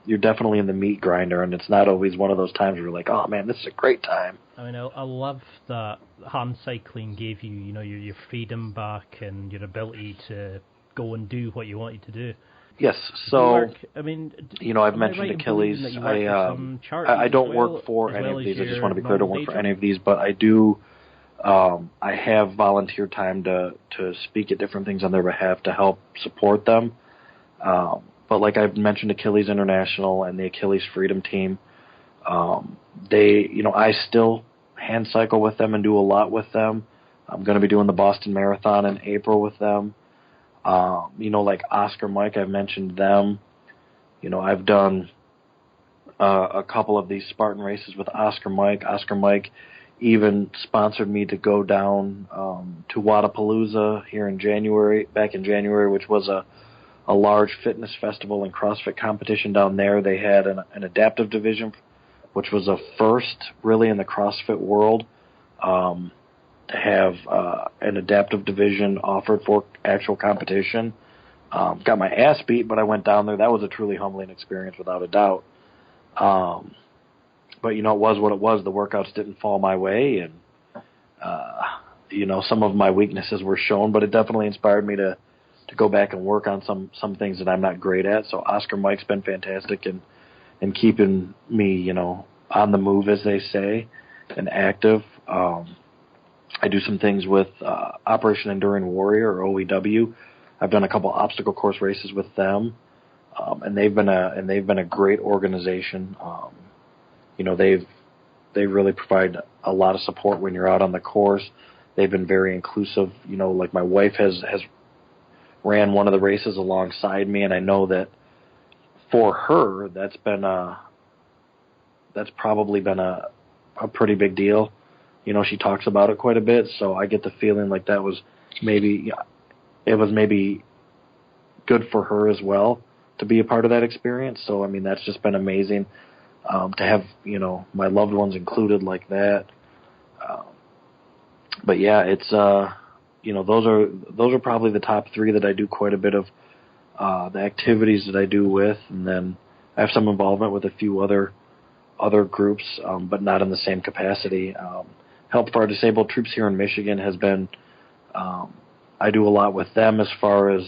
you're definitely in the meat grinder, and it's not always one of those times where you're like, oh man, this is a great time. I mean, I love that hand cycling gave you, your freedom back and your ability to go and do what you wanted to do. Yes, so, I've mentioned Achilles. I don't work for any of these. I just want to be clear, I don't work for any of these, but I do. I have volunteer time to speak at different things on their behalf to help support them. But like I've mentioned, Achilles International and the Achilles Freedom Team, I still hand cycle with them and do a lot with them. I'm going to be doing the Boston Marathon in April with them. Like Oscar Mike, I've mentioned them. I've done a couple of these Spartan races with Oscar Mike. Oscar Mike even sponsored me to go down to Wadapalooza back in January, which was a large fitness festival and CrossFit competition down there. They had an adaptive division, which was a first really in the CrossFit world, to have an adaptive division offered for actual competition. Got my ass beat, but I went down there. That was a truly humbling experience without a doubt. But it was what it was. The workouts didn't fall my way, and some of my weaknesses were shown, but it definitely inspired me to go back and work on some things that I'm not great at. So Oscar Mike's been fantastic in keeping me, on the move, as they say, and active. I do some things with Operation Enduring Warrior, or OEW. I've done a couple obstacle course races with them, and they've been a great organization. They really provide a lot of support when you're out on the course. They've been very inclusive. Like my wife has ran one of the races alongside me, and I know that for her that's probably been a pretty big deal. She talks about it quite a bit, so I get the feeling like it was maybe good for her as well to be a part of that experience. So, I mean, that's just been amazing to have, my loved ones included like that. But yeah, it's, those are probably the top three that I do quite a bit of the activities that I do with. And then I have some involvement with a few other groups, but not in the same capacity. Help for our disabled troops here in Michigan has been, I do a lot with them as far as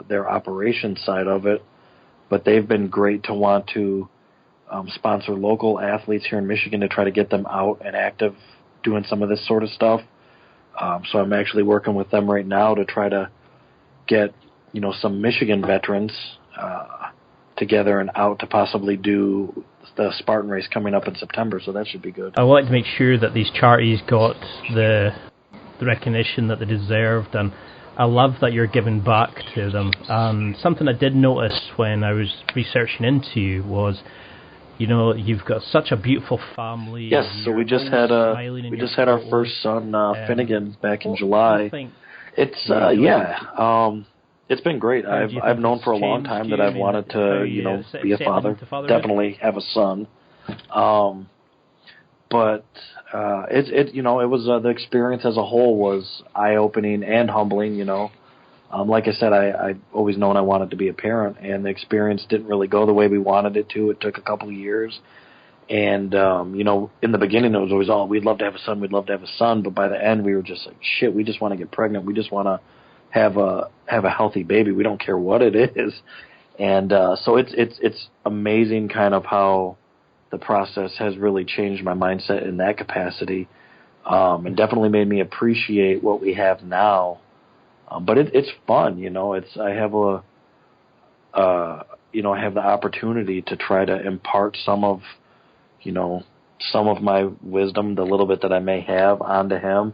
their operations side of it, but they've been great to want to sponsor local athletes here in Michigan to try to get them out and active doing some of this sort of stuff. So I'm actually working with them right now to try to get, some Michigan veterans together and out to possibly do the Spartan race coming up in September, so that should be good. I wanted to make sure that these charities got the recognition that they deserved, and I love that you're giving back to them. And something I did notice when I was researching into you was, you've got such a beautiful family. Yes, so we just had our first son, Finnegan, back in July. It's it's been great. I've known for a long time that I've wanted to, be a father. Definitely have a son. But it was the experience as a whole was eye-opening and humbling. Like I said, I always known I wanted to be a parent, and the experience didn't really go the way we wanted it to. It took a couple of years, and in the beginning it was always we'd love to have a son, but by the end we were just like, shit, we just want to get pregnant. We just want to have a healthy baby. We don't care what it is, and so it's amazing kind of how the process has really changed my mindset in that capacity, and definitely made me appreciate what we have now. But it's fun, I have I have the opportunity to try to impart some of my wisdom, the little bit that I may have, onto him,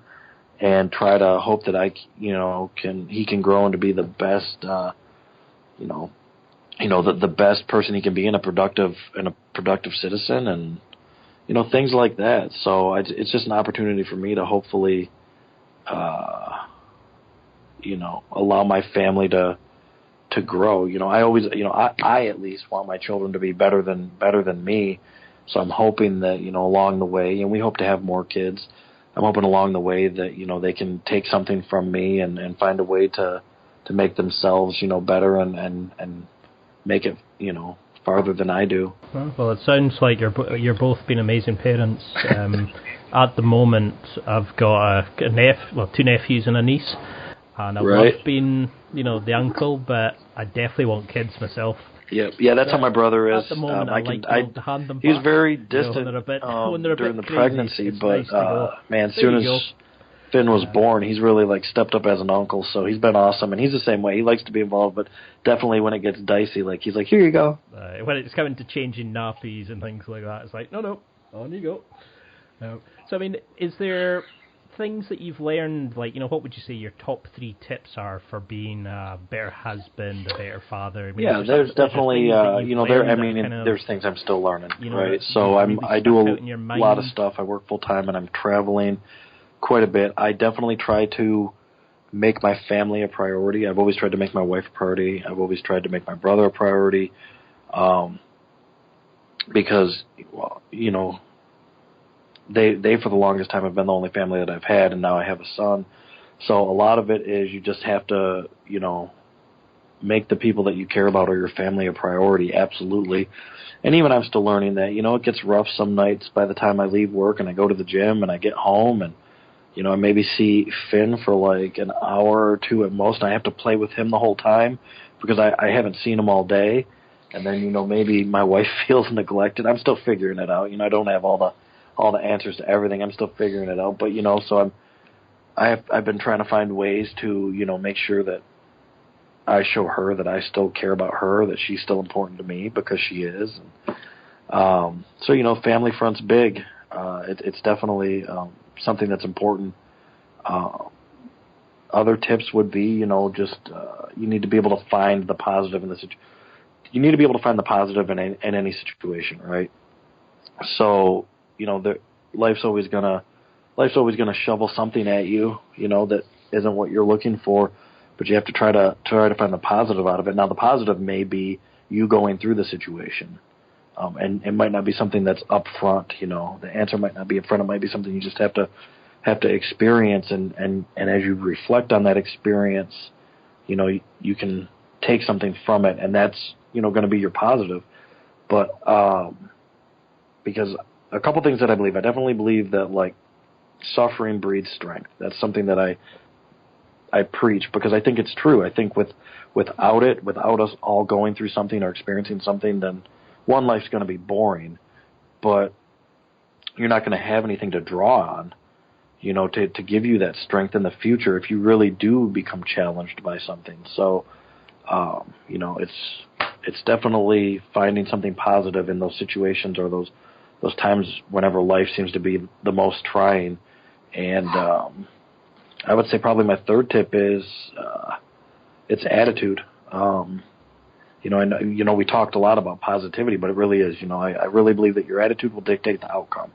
and try to hope that he can grow into be the best, the best person he can be, and a productive citizen, and things like that. So it's just an opportunity for me to hopefully, allow my family to grow. I always, I at least want my children to be better than me. So I'm hoping that, along the way, and we hope to have more kids, I'm hoping along the way that, they can take something from me and find a way to make themselves, better and make it, farther than I do. Well, it sounds like you're both being amazing parents. At the moment, I've got two nephews and a niece, and I love being, the uncle, but I definitely want kids myself. Yeah, that's how my brother is. At the moment, I like to hand them back. He's very distant during the pregnancy, but man, as soon as Finn was born, he's really stepped up as an uncle. So he's been awesome, and he's the same way. He likes to be involved, but definitely when it gets dicey, he's like, "Here you go." When it's coming to changing nappies and things like that, it's like, no, on you go. So I mean, is there things that you've learned, what would you say your top 3 tips are for being a better husband, a better father? I mean, there's definitely, there's things I'm still learning, right? So I do a lot of stuff. I work full time and I'm traveling quite a bit. I definitely try to make my family a priority. I've always tried to make my wife a priority. I've always tried to make my brother a priority, because, they for the longest time have been the only family that I've had, and now I have a son. So a lot of it is you just have to, make the people that you care about or your family a priority, absolutely. And even I'm still learning that, it gets rough some nights by the time I leave work and I go to the gym and I get home and, I maybe see Finn for an hour or 2 at most, and I have to play with him the whole time because I haven't seen him all day. And then, maybe my wife feels neglected. I'm still figuring it out. I don't have all the answers to everything. I'm still figuring it out. But, so I've been trying to find ways to, make sure that I show her that I still care about her, that she's still important to me because she is. And, so, family front's big. It's definitely something that's important. Other tips would be, you need to be able to find the positive in the situation. You need to be able to find the positive in any situation, right? So, life's always gonna shovel something at you, that isn't what you're looking for, but you have to try to find the positive out of it. Now, the positive may be you going through the situation, and it might not be something that's up front. The answer might not be up front. It might be something you just have to experience, and as you reflect on that experience, you can take something from it, and that's going to be your positive. But because a couple things that I definitely believe that, like, suffering breeds strength. That's something that I preach because I think it's true. I think without us all going through something or experiencing something, then one, life's going to be boring, but you're not going to have anything to draw on, to give you that strength in the future if you really do become challenged by something. So, it's definitely finding something positive in those situations or those times whenever life seems to be the most trying. And I would say probably my third tip is it's attitude. We talked a lot about positivity, but it really is. I really believe that your attitude will dictate the outcome.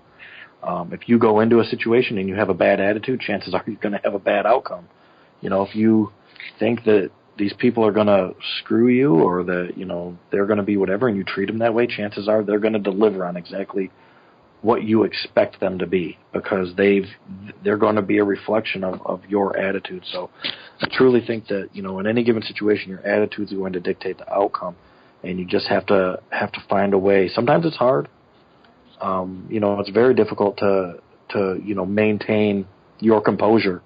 If you go into a situation and you have a bad attitude, chances are you're going to have a bad outcome. If you think that these people are going to screw you or that, they're going to be whatever and you treat them that way, chances are they're going to deliver on exactly what you expect them to be because they're going to be a reflection of your attitude. So I truly think that, in any given situation, your attitude is going to dictate the outcome, and you just have to find a way. Sometimes it's hard. It's very difficult to maintain your composure.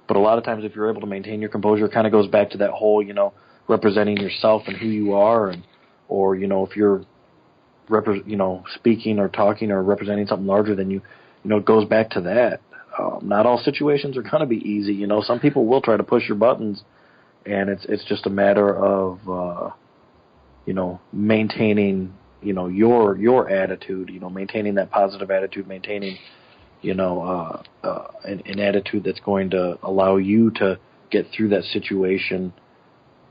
But a lot of times if you're able to maintain your composure, it kind of goes back to that whole, representing yourself and who you are, or if you're speaking or talking or representing something larger than you, it goes back to that. Not all situations are going to be easy. Some people will try to push your buttons, and it's just a matter of, maintaining, your attitude, maintaining that positive attitude, maintaining, an attitude that's going to allow you to get through that situation,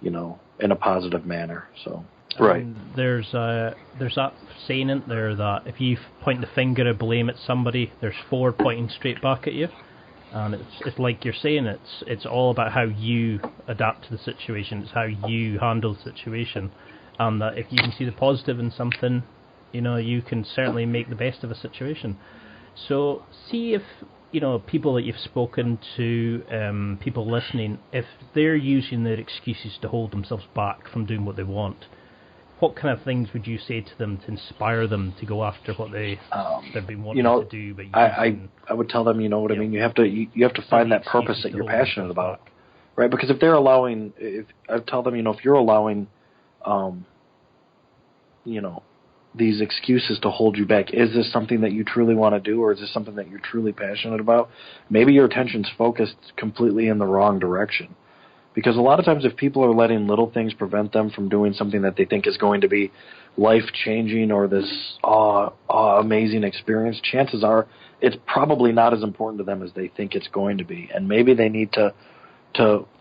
in a positive manner. So. Right. And there's that saying in there that if you point the finger of blame at somebody, there's four pointing straight back at you. And it's like you're saying, it's all about how you adapt to the situation. It's how you handle the situation. And that if you can see the positive in something, you can certainly make the best of a situation. So see if, people that you've spoken to, people listening, if they're using their excuses to hold themselves back from doing what they want, what kind of things would you say to them to inspire them to go after what they've been wanting to do? But I would tell them, I mean, you have to find that purpose that you're passionate about, right? Because if I tell them, if you're allowing, these excuses to hold you back, is this something that you truly want to do, or is this something that you're truly passionate about? Maybe your attention's focused completely in the wrong direction. Because a lot of times if people are letting little things prevent them from doing something that they think is going to be life-changing or this amazing experience, chances are it's probably not as important to them as they think it's going to be. And maybe they need to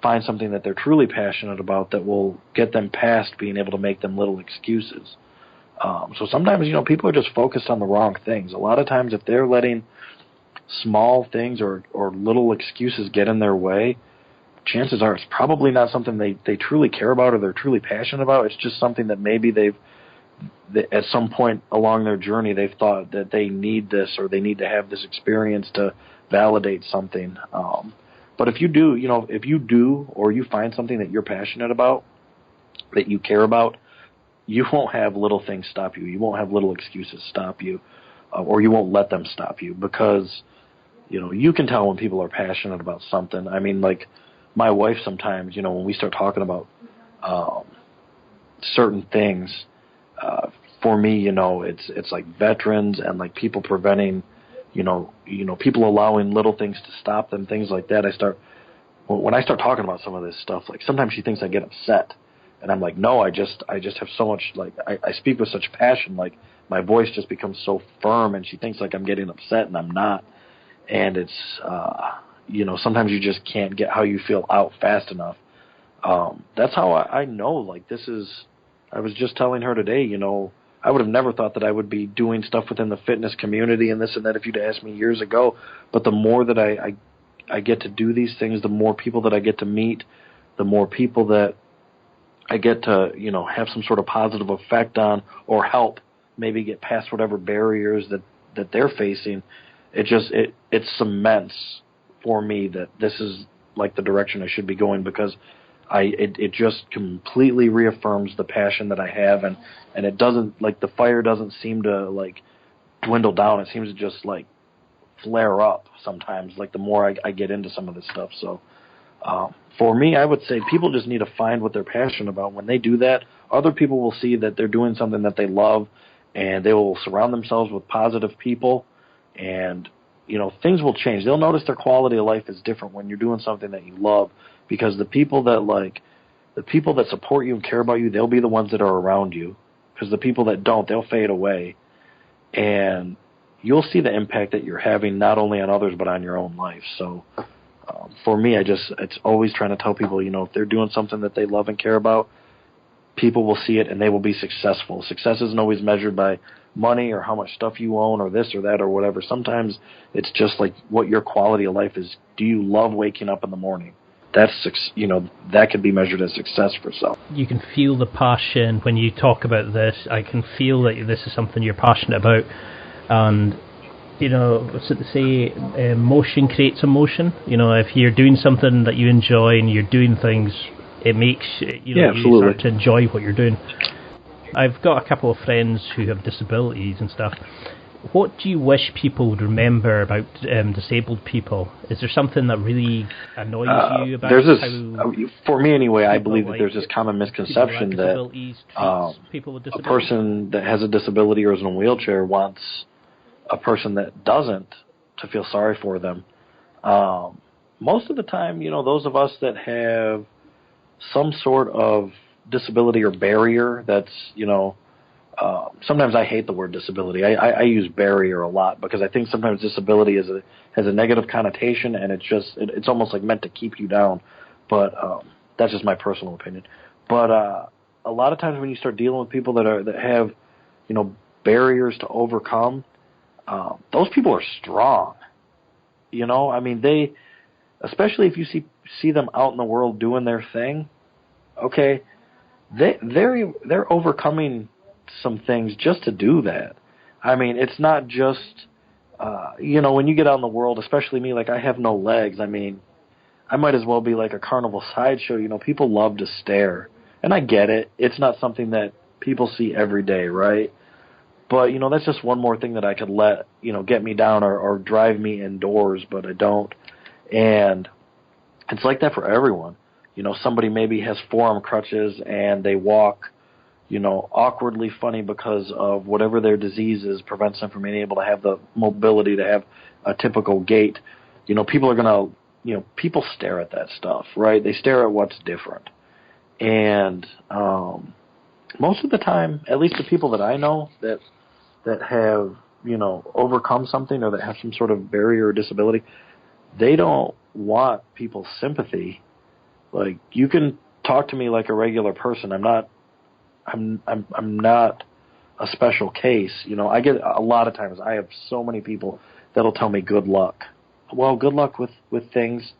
find something that they're truly passionate about that will get them past being able to make them little excuses. So sometimes, people are just focused on the wrong things. A lot of times if they're letting small things or little excuses get in their way, chances are it's probably not something they truly care about or they're truly passionate about. It's just something that maybe they've at some point along their journey they've thought that they need this or they need to have this experience to validate something. But if you do or you find something that you're passionate about, that you care about, you won't have little things stop you. You won't have little excuses stop you, or you won't let them stop you because, you can tell when people are passionate about something. I mean, like my wife sometimes, when we start talking about certain things, for me, it's like veterans and like people preventing, people allowing little things to stop them, things like that. When I start talking about some of this stuff, like sometimes she thinks I get upset, and I'm like, no, I just have so much, like I speak with such passion, like my voice just becomes so firm, and she thinks like I'm getting upset, and I'm not. And it's sometimes you just can't get how you feel out fast enough. That's how I know, like, this is, I was just telling her today, I would have never thought that I would be doing stuff within the fitness community and this and that if you'd asked me years ago. But the more that I get to do these things, the more people that I get to meet, the more people that I get to, have some sort of positive effect on or help maybe get past whatever barriers that they're facing. It cements for me that this is like the direction I should be going, because it just completely reaffirms the passion that I have, and it doesn't, like, the fire doesn't seem to like dwindle down. It seems to just like flare up sometimes, like the more I get into some of this stuff. So for me, I would say people just need to find what they're passionate about. When they do that, other people will see that they're doing something that they love, and they will surround themselves with positive people, and things will change. They'll notice their quality of life is different when you're doing something that you love, because the people that support you and care about you, they'll be the ones that are around you, because the people that don't, they'll fade away, and you'll see the impact that you're having not only on others but on your own life. So for me, it's always trying to tell people, if they're doing something that they love and care about, people will see it and they will be successful. Success isn't always measured by money or how much stuff you own or this or that or whatever. Sometimes it's just like what your quality of life is. Do you love waking up in the morning? That could be measured as success for some. You can feel the passion when you talk about this. I can feel that this is something you're passionate about, and so to say, motion creates emotion. If you're doing something that you enjoy and you're doing things, it makes you start to enjoy what you're doing. I've got a couple of friends who have disabilities and stuff. What do you wish people would remember about disabled people? Is there something that really annoys you about for me anyway, I believe that there's this common misconception that a person that has a disability or is in a wheelchair wants a person that doesn't to feel sorry for them. Most of the time, those of us that have some sort of disability or barrier that's, sometimes I hate the word disability. I use barrier a lot, because I think sometimes disability has a negative connotation, and it's almost like meant to keep you down. But that's just my personal opinion. But a lot of times when you start dealing with people that have barriers to overcome, those people are strong. They, especially if you see them out in the world doing their thing, okay, they're overcoming some things just to do that. It's not just when you get out in the world, especially me, like I have no legs. I might as well be like a carnival sideshow. People love to stare, and I get it. It's not something that people see every day, right? But that's just one more thing that I could let get me down or drive me indoors, but I don't. And it's like that for everyone. Somebody maybe has forearm crutches and they walk, awkwardly funny because of whatever their disease is prevents them from being able to have the mobility to have a typical gait. People are going to, people stare at that stuff, right? They stare at what's different. And most of the time, at least the people that I know that have, overcome something or that have some sort of barrier or disability, they don't want people's sympathy. Like, you can talk to me like a regular person. I'm not a special case. I get a lot of times, I have so many people that'll tell me good luck. Well, good luck with things.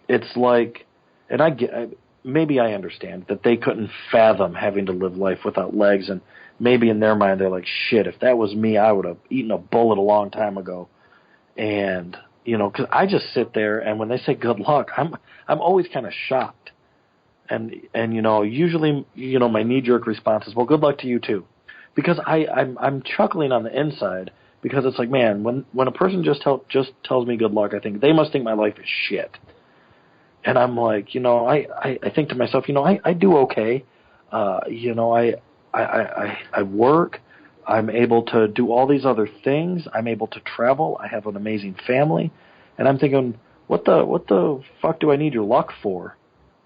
It's like, and maybe I understand that they couldn't fathom having to live life without legs, and maybe in their mind they're like, shit, if that was me, I would have eaten a bullet a long time ago. And because I just sit there, and when they say good luck, I'm always kind of shocked. And usually, my knee-jerk response is, well, good luck to you too. Because I'm chuckling on the inside, because it's like, man, when a person just tells me good luck, I think they must think my life is shit. And I'm like, I think to myself, I do okay. I work. I'm able to do all these other things. I'm able to travel. I have an amazing family. And I'm thinking, what the fuck do I need your luck for?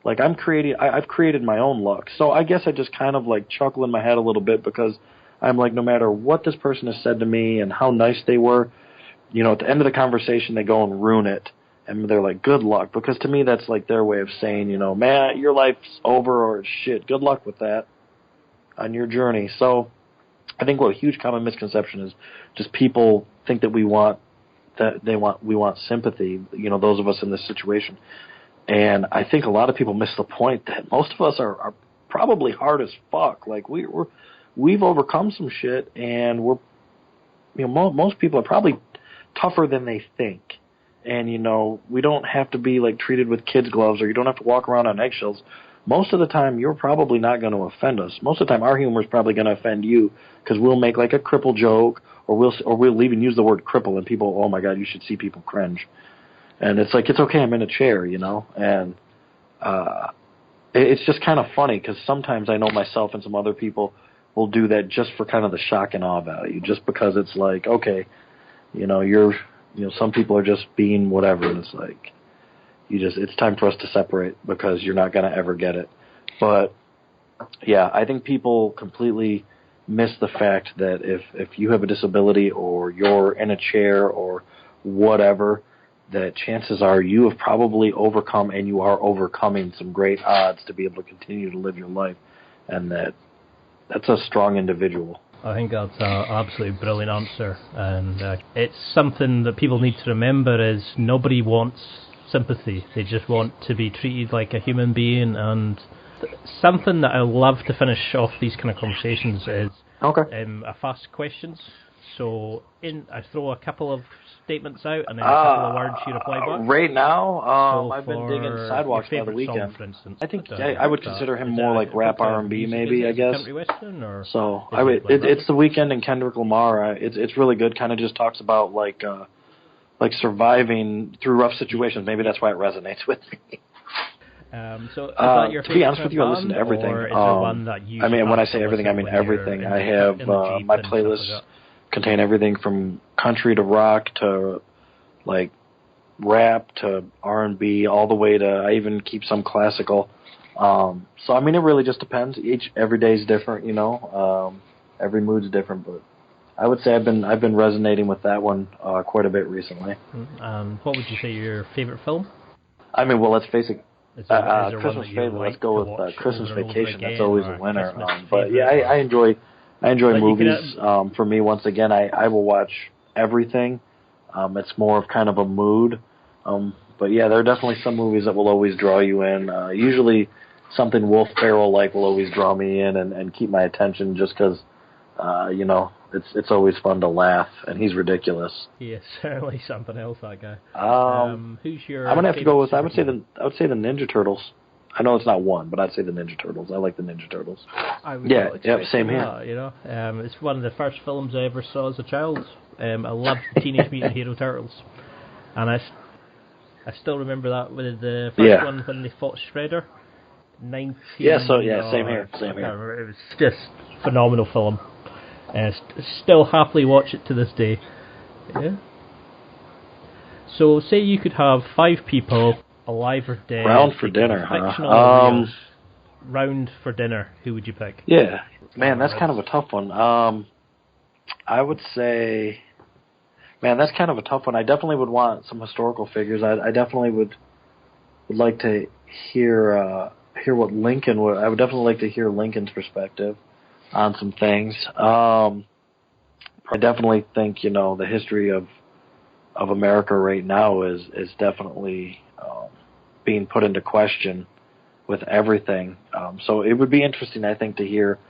Like, I've created my own luck. So I guess I just kind of like chuckle in my head a little bit, because I'm like, no matter what this person has said to me and how nice they were, at the end of the conversation, they go and ruin it. And they're like, good luck. Because to me, that's like their way of saying, man, your life's over, or shit, good luck with that on your journey. So I think what a huge common misconception is just people think that we want sympathy, those of us in this situation. And I think a lot of people miss the point that most of us are probably hard as fuck. Like, we've overcome some shit, and most people are probably tougher than they think. And, we don't have to be like treated with kids' gloves, or you don't have to walk around on eggshells. Most of the time, you're probably not going to offend us. Most of the time, our humor is probably going to offend you, because we'll make like a cripple joke, or we'll even use the word cripple, and people, oh my God, you should see people cringe. And it's like, it's okay, I'm in a chair, and it's just kind of funny, because sometimes I know myself and some other people will do that just for kind of the shock and awe value, just because it's like, okay, some people are just being whatever, and it's like, it's time for us to separate, because you're not going to ever get it. But yeah, I think people completely miss the fact that if you have a disability, or you're in a chair, or whatever, that chances are you have probably overcome, and you are overcoming some great odds to be able to continue to live your life, and that's a strong individual. I think that's an absolutely brilliant answer, and it's something that people need to remember is nobody wants sympathy. They just want to be treated like a human being, and something that I love to finish off these kind of conversations is I ask questions. So I throw a couple of statements out, and then a couple of words you reply back. Right now, So I've been digging Sidewalks by the Weekend. Song, for instance, I think I would consider him more like rap R&B, maybe, I guess. Country western, or so it's The Weekend and Kendrick Lamar. It's really good. Kind of just talks about like surviving through rough situations. Maybe that's why it resonates with me. So is that your to be honest with you, I listen to everything. Or is there one that you when I say everything, I mean everything. I have my playlists contain everything from country to rock to like rap to R&B, all the way to, I even keep some classical. So I mean, it really just depends. Every day is different, every mood's different. But I would say I've been resonating with that one quite a bit recently. What would you say your favorite film? I mean, well, let's face it. Is there Christmas favorite. Like, let's go with Christmas Vacation. That's always a winner. But yeah, I enjoy movies. For me, once again, I will watch everything. It's more of kind of a mood. But yeah, there are definitely some movies that will always draw you in. Usually something Will Ferrell-like will always draw me in and keep my attention, just because, it's always fun to laugh, and he's ridiculous. He is certainly something else, that guy. Who's your? I'm gonna have to go with. I would say the Ninja Turtles. I know it's not one, but I'd say the Ninja Turtles. I like the Ninja Turtles. Same here. It's one of the first films I ever saw as a child. I loved Teenage Mutant Hero Turtles, and I still remember that with the first one when they fought Shredder. Same here. It was just a phenomenal film. Still happily watch it to this day. Yeah. So, say you could have 5 people, alive or dead, round for dinner. Round for dinner. Who would you pick? Yeah, man, that's kind of a tough one. I would say, man, that's kind of a tough one. I definitely would want some historical figures. I definitely would like to hear what Lincoln would. I would definitely like to hear Lincoln's perspective on some things. I definitely think, the history of America right now is definitely being put into question with everything. So it would be interesting, I think, to hear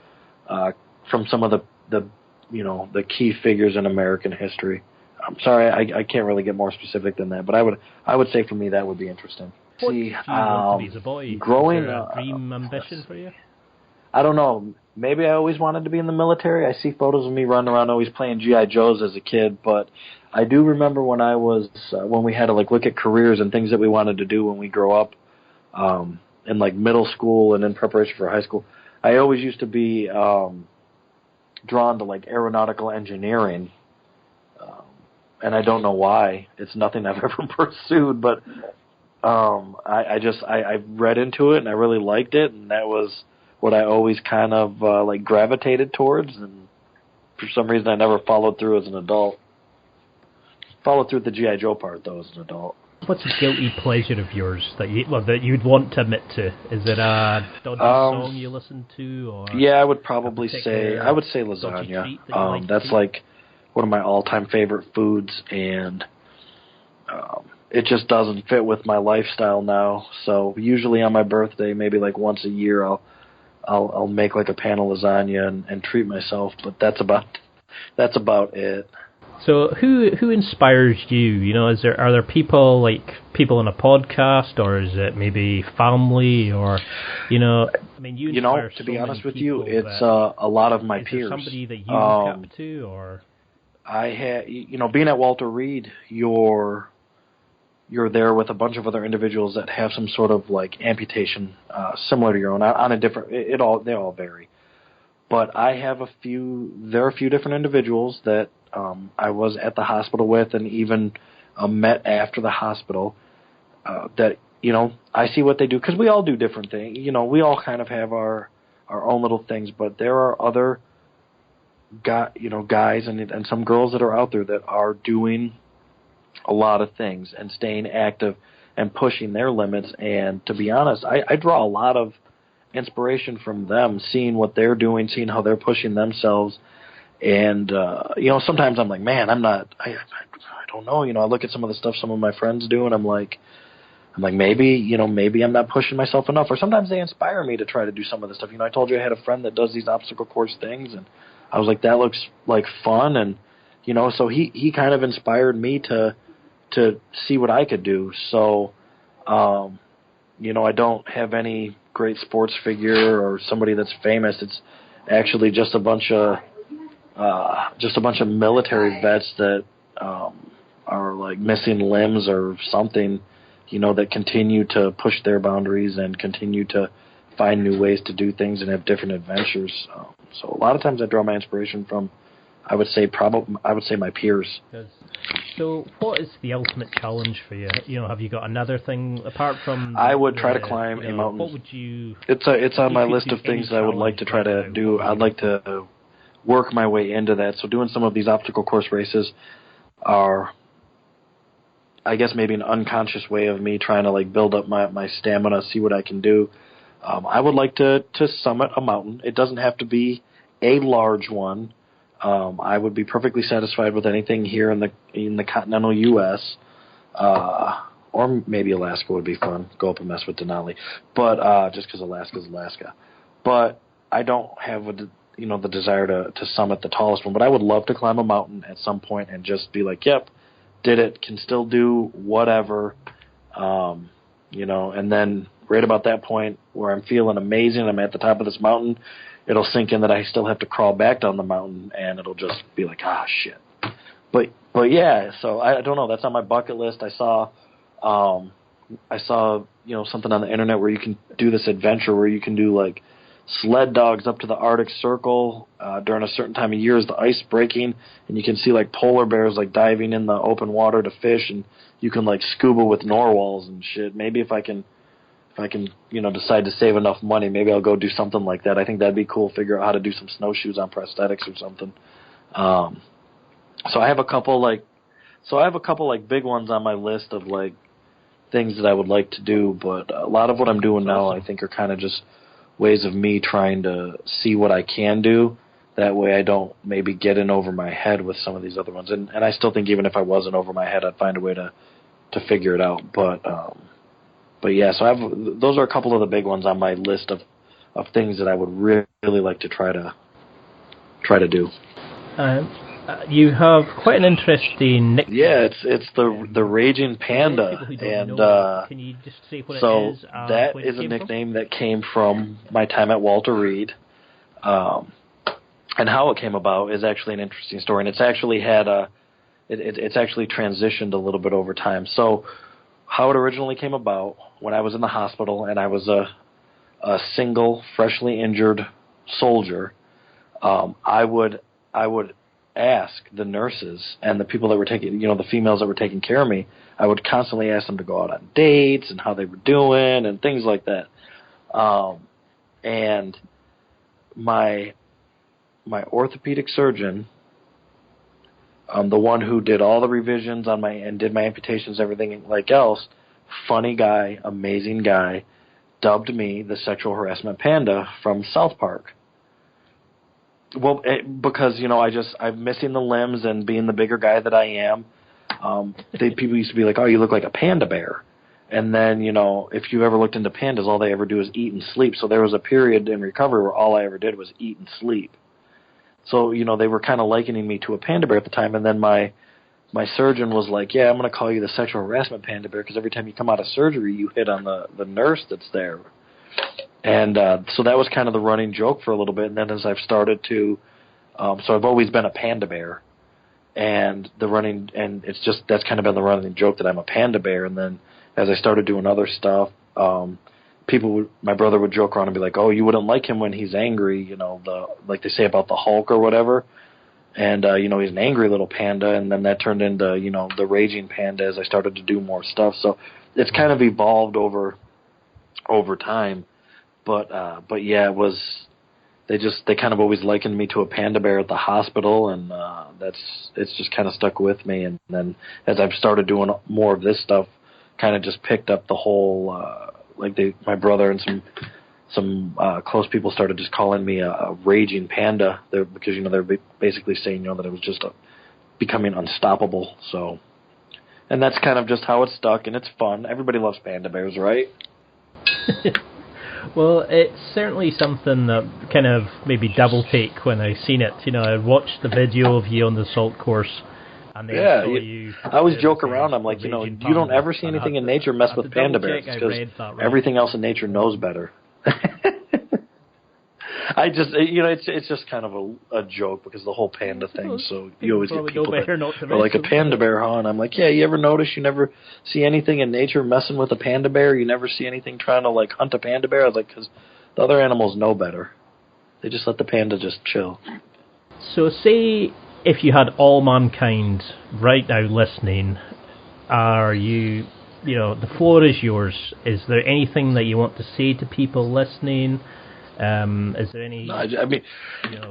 from some of the key figures in American history. I'm sorry, I can't really get more specific than that, but I would say for me that would be interesting. What do you want to be as a boy? Growing is there a dream ambition for you? I don't know. Maybe I always wanted to be in the military. I see photos of me running around always playing G.I. Joes as a kid, but I do remember when when we had to look at careers and things that we wanted to do when we grow up, in middle school and in preparation for high school. I always used to be drawn to like aeronautical engineering, and I don't know why. It's nothing I've ever pursued, but I read into it and I really liked it, and that was what I always kind of like gravitated towards, and for some reason I never followed through as an adult. Followed through the G.I. Joe part though as an adult. What's a guilty pleasure of yours that you'd want to admit to? Is it a dodgy song you listen to, or yeah, I would probably say lasagna. That's like one of my all-time favorite foods, and it just doesn't fit with my lifestyle now. So usually on my birthday, maybe like once a year, I'll make like a pan of lasagna and treat myself. But that's about it. So who inspires you? You know, are there people in a podcast, or is it maybe family, or I mean, you inspire to be honest with you, it's a lot of my peers. Somebody that you look up to, or I had being at Walter Reed, you're there with a bunch of other individuals that have some sort of like amputation similar to your own on a different. They all vary, but there are a few different individuals that I was at the hospital with, and even met after the hospital. That I see what they do, because we all do different things. We all kind of have our own little things, but there are other guys and some girls that are out there that are doing a lot of things and staying active and pushing their limits. And to be honest, I draw a lot of inspiration from them, seeing what they're doing, seeing how they're pushing themselves. And sometimes I'm like, man, I don't know. I look at some of the stuff some of my friends do, and I'm like maybe I'm not pushing myself enough. Or sometimes they inspire me to try to do some of the stuff. I told you I had a friend that does these obstacle course things, and I was like, that looks like fun. And so he kind of inspired me to see what I could do. So I don't have any great sports figure or somebody that's famous. It's actually just a bunch of military vets that are like missing limbs or something, that continue to push their boundaries and continue to find new ways to do things and have different adventures. So a lot of times I draw my inspiration from, I would say my peers. So what is the ultimate challenge for you? Have you got another thing apart from? I would try to climb a mountain. What would you? It's on my list of things that I would like to try to do. I'd like to work my way into that. So doing some of these obstacle course races are, I guess, maybe an unconscious way of me trying to like build up my stamina, see what I can do. I would like to summit a mountain. It doesn't have to be a large one. I would be perfectly satisfied with anything here in the continental U.S. Or maybe Alaska would be fun. Go up and mess with Denali, but just because Alaska's Alaska. But I don't have the desire to summit the tallest one. But I would love to climb a mountain at some point and just be like, yep, did it. Can still do whatever. And then right about that point where I'm feeling amazing, I'm at the top of this mountain, it'll sink in that I still have to crawl back down the mountain, and it'll just be like, shit. But yeah, so I don't know. That's on my bucket list. I saw something on the internet where you can do this adventure where you can do like sled dogs up to the Arctic Circle during a certain time of year as the ice breaking, and you can see like polar bears like diving in the open water to fish, and you can like scuba with narwhals and shit. Maybe if I can decide to save enough money, maybe I'll go do something like that. I think that'd be cool. Figure out how to do some snowshoes on prosthetics or something. So I have a couple like big ones on my list of like things that I would like to do, but a lot of what I'm doing now, I think, are kind of just ways of me trying to see what I can do. That way I don't maybe get in over my head with some of these other ones. And I still think even if I wasn't over my head, I'd find a way to figure it out. But yeah, so those are a couple of the big ones on my list of things that I would really like to try to do. You have quite an interesting nickname. Yeah, it's the Raging Panda, and can you just say what so it is? That is a nickname that came from my time at Walter Reed, and how it came about is actually an interesting story, and it's actually had it's actually transitioned a little bit over time. So how it originally came about, when I was in the hospital and I was a single, freshly injured soldier. I would ask the nurses and the people that were taking, the females that were taking care of me, I would constantly ask them to go out on dates and how they were doing and things like that. And my orthopedic surgeon, the one who did all the revisions on and did my amputations, everything like else, funny guy, amazing guy, dubbed me the sexual harassment panda from South Park. Well, because, I'm missing the limbs and being the bigger guy that I am, people used to be like, oh, you look like a panda bear. And then, if you ever looked into pandas, all they ever do is eat and sleep. So there was a period in recovery where all I ever did was eat and sleep. So, they were kind of likening me to a panda bear at the time. And then my surgeon was like, yeah, I'm going to call you the sexual harassment panda bear because every time you come out of surgery, you hit on the nurse that's there. And so that was kind of the running joke for a little bit. And then as I've started to, so I've always been a panda bear. And that's kind of been the running joke that I'm a panda bear. And then as I started doing other stuff, my brother would joke around and be like, oh, you wouldn't like him when he's angry, like they say about the Hulk or whatever. And, he's an angry little panda. And then that turned into, the Raging Panda as I started to do more stuff. So it's kind of evolved over time. But yeah, they kind of always likened me to a panda bear at the hospital, and it's just kind of stuck with me. And then as I've started doing more of this stuff, kind of just picked up the whole my brother and some close people started just calling me a raging panda because they're basically saying that it was just becoming unstoppable. So, and that's kind of just how it's stuck, and it's fun. Everybody loves panda bears, right? Well, it's certainly something that kind of maybe double take when I seen it. I watched the video of you on the salt course, and then I saw you. I always joke around. I'm like, you don't ever see anything in nature mess with panda bears because everything else in nature knows better. It's just kind of a joke because the whole panda thing. So you always get people that are like, a panda bear, huh? And I'm like, yeah, you ever notice you never see anything in nature messing with a panda bear? You never see anything trying to hunt a panda bear? I was like, because the other animals know better. They just let the panda just chill. So say if you had all mankind right now listening, are you, the floor is yours. Is there anything that you want to say to people listening? Is there any?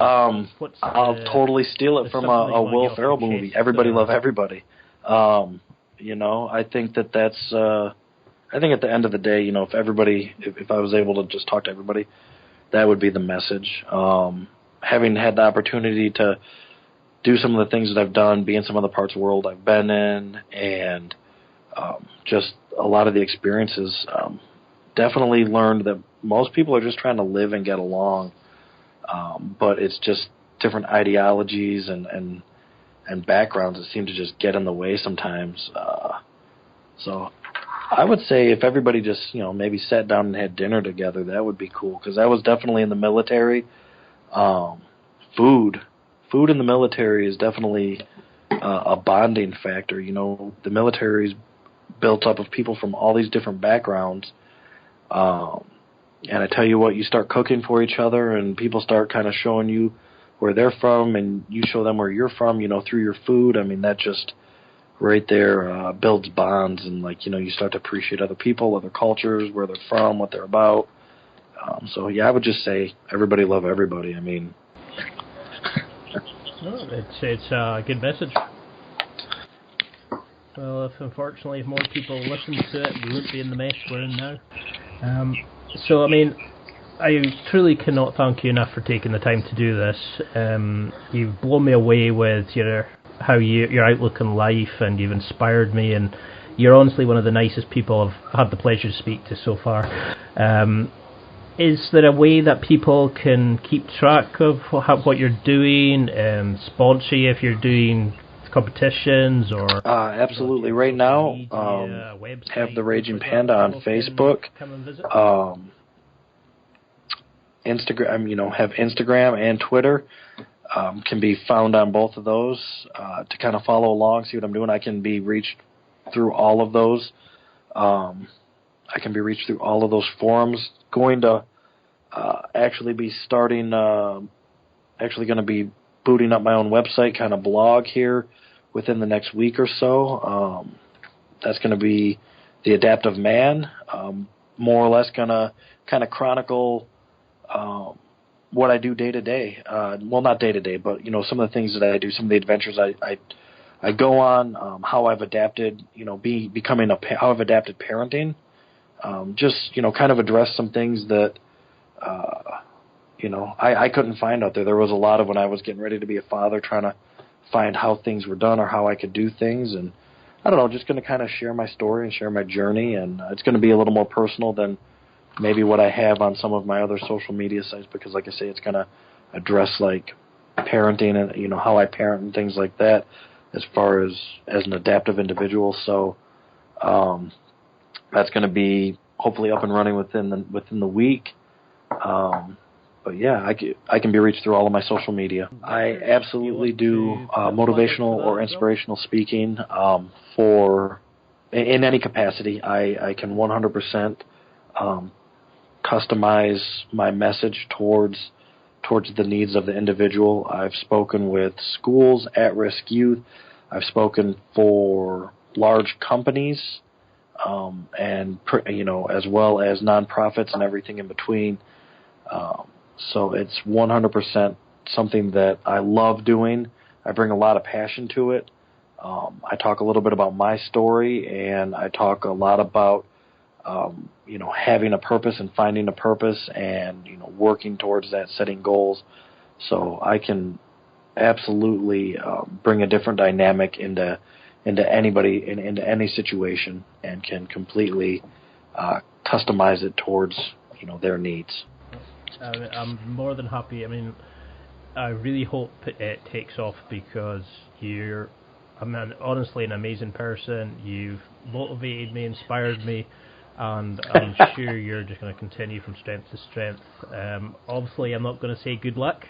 I'll totally steal it from a Will Ferrell movie. Everybody love everybody. I think that's. I think at the end of the day, if I was able to just talk to everybody, that would be the message. Having had the opportunity to do some of the things that I've done, be in some of the parts of the world I've been in, and just a lot of the experiences, definitely learned that most people are just trying to live and get along, but it's just different ideologies and backgrounds that seem to just get in the way sometimes. So I would say if everybody just, maybe sat down and had dinner together, that would be cool, because I was definitely in the military. Food in the military is definitely a bonding factor. The military is built up of people from all these different backgrounds. And I tell you what, you start cooking for each other and people start kind of showing you where they're from and you show them where you're from, through your food. I mean, that just right there builds bonds, and you start to appreciate other people, other cultures, where they're from, what they're about. So yeah, I would just say everybody love everybody. I mean, no, it's a good message. Well, if more people listened to it, we wouldn't be in the mess we're in now. So, I truly cannot thank you enough for taking the time to do this. You've blown me away with your outlook on life, and you've inspired me, and you're honestly one of the nicest people I've had the pleasure to speak to so far. Is there a way that people can keep track of what you're doing, sponsor you if you're doing competitions, or absolutely? Right now, have the Raging Panda on Facebook, Instagram. Have Instagram and Twitter. Can be found on both of those to kind of follow along, see what I'm doing. I can be reached through all of those. I can be reached through all of those forums. Going to actually be starting actually going to be booting up my own website, kind of blog here within the next week or so. That's going to be The Adaptive Man, more or less going to kind of chronicle what I do day to day. Well, not day to day, but some of the things that I do, some of the adventures I go on, how I've adapted, how I've adapted parenting. Just kind of address some things that I couldn't find out there. There was a lot of, when I was getting ready to be a father, trying to find how things were done or how I could do things, and I don't know, just going to kind of share my story and share my journey, and it's going to be a little more personal than maybe what I have on some of my other social media sites, because like I say, it's going to address like parenting and how I parent and things like that, as far as an adaptive individual. So that's going to be hopefully up and running within the week. But yeah, I can be reached through all of my social media. I absolutely do motivational or inspirational speaking in any capacity. I can 100% customize my message towards the needs of the individual. I've spoken with schools, at-risk youth. I've spoken for large companies, and as well as nonprofits and everything in between. So it's 100% something that I love doing. I bring a lot of passion to it. I talk a little bit about my story, and I talk a lot about having a purpose and finding a purpose, and working towards that, setting goals. So I can absolutely bring a different dynamic into anybody, into any situation, and can completely customize it towards their needs. I'm more than happy. I mean, I really hope it takes off, because you're, honestly an amazing person. You've motivated me, inspired me, and I'm sure you're just going to continue from strength to strength. Obviously, I'm not going to say good luck,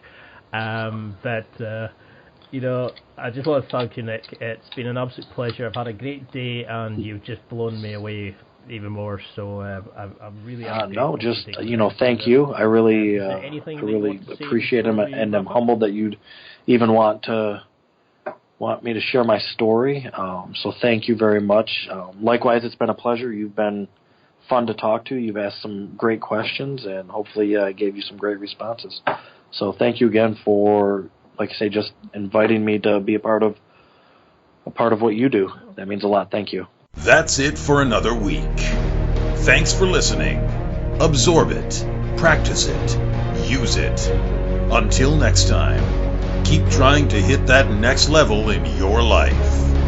but I just want to thank you, Nick. It's been an absolute pleasure. I've had a great day, and you've just blown me away even more. So I'm really no, just thank you. I really appreciate it, and I'm humbled that you'd even want me to share my story. So thank you very much. Likewise, it's been a pleasure. You've been fun to talk to. You've asked some great questions, and hopefully I gave you some great responses. So thank you again for, like I say, just inviting me to be a part of what you do. That means a lot. Thank you. That's it for another week. Thanks for listening. Absorb it, practice it, use it. Until next time, keep trying to hit that next level in your life.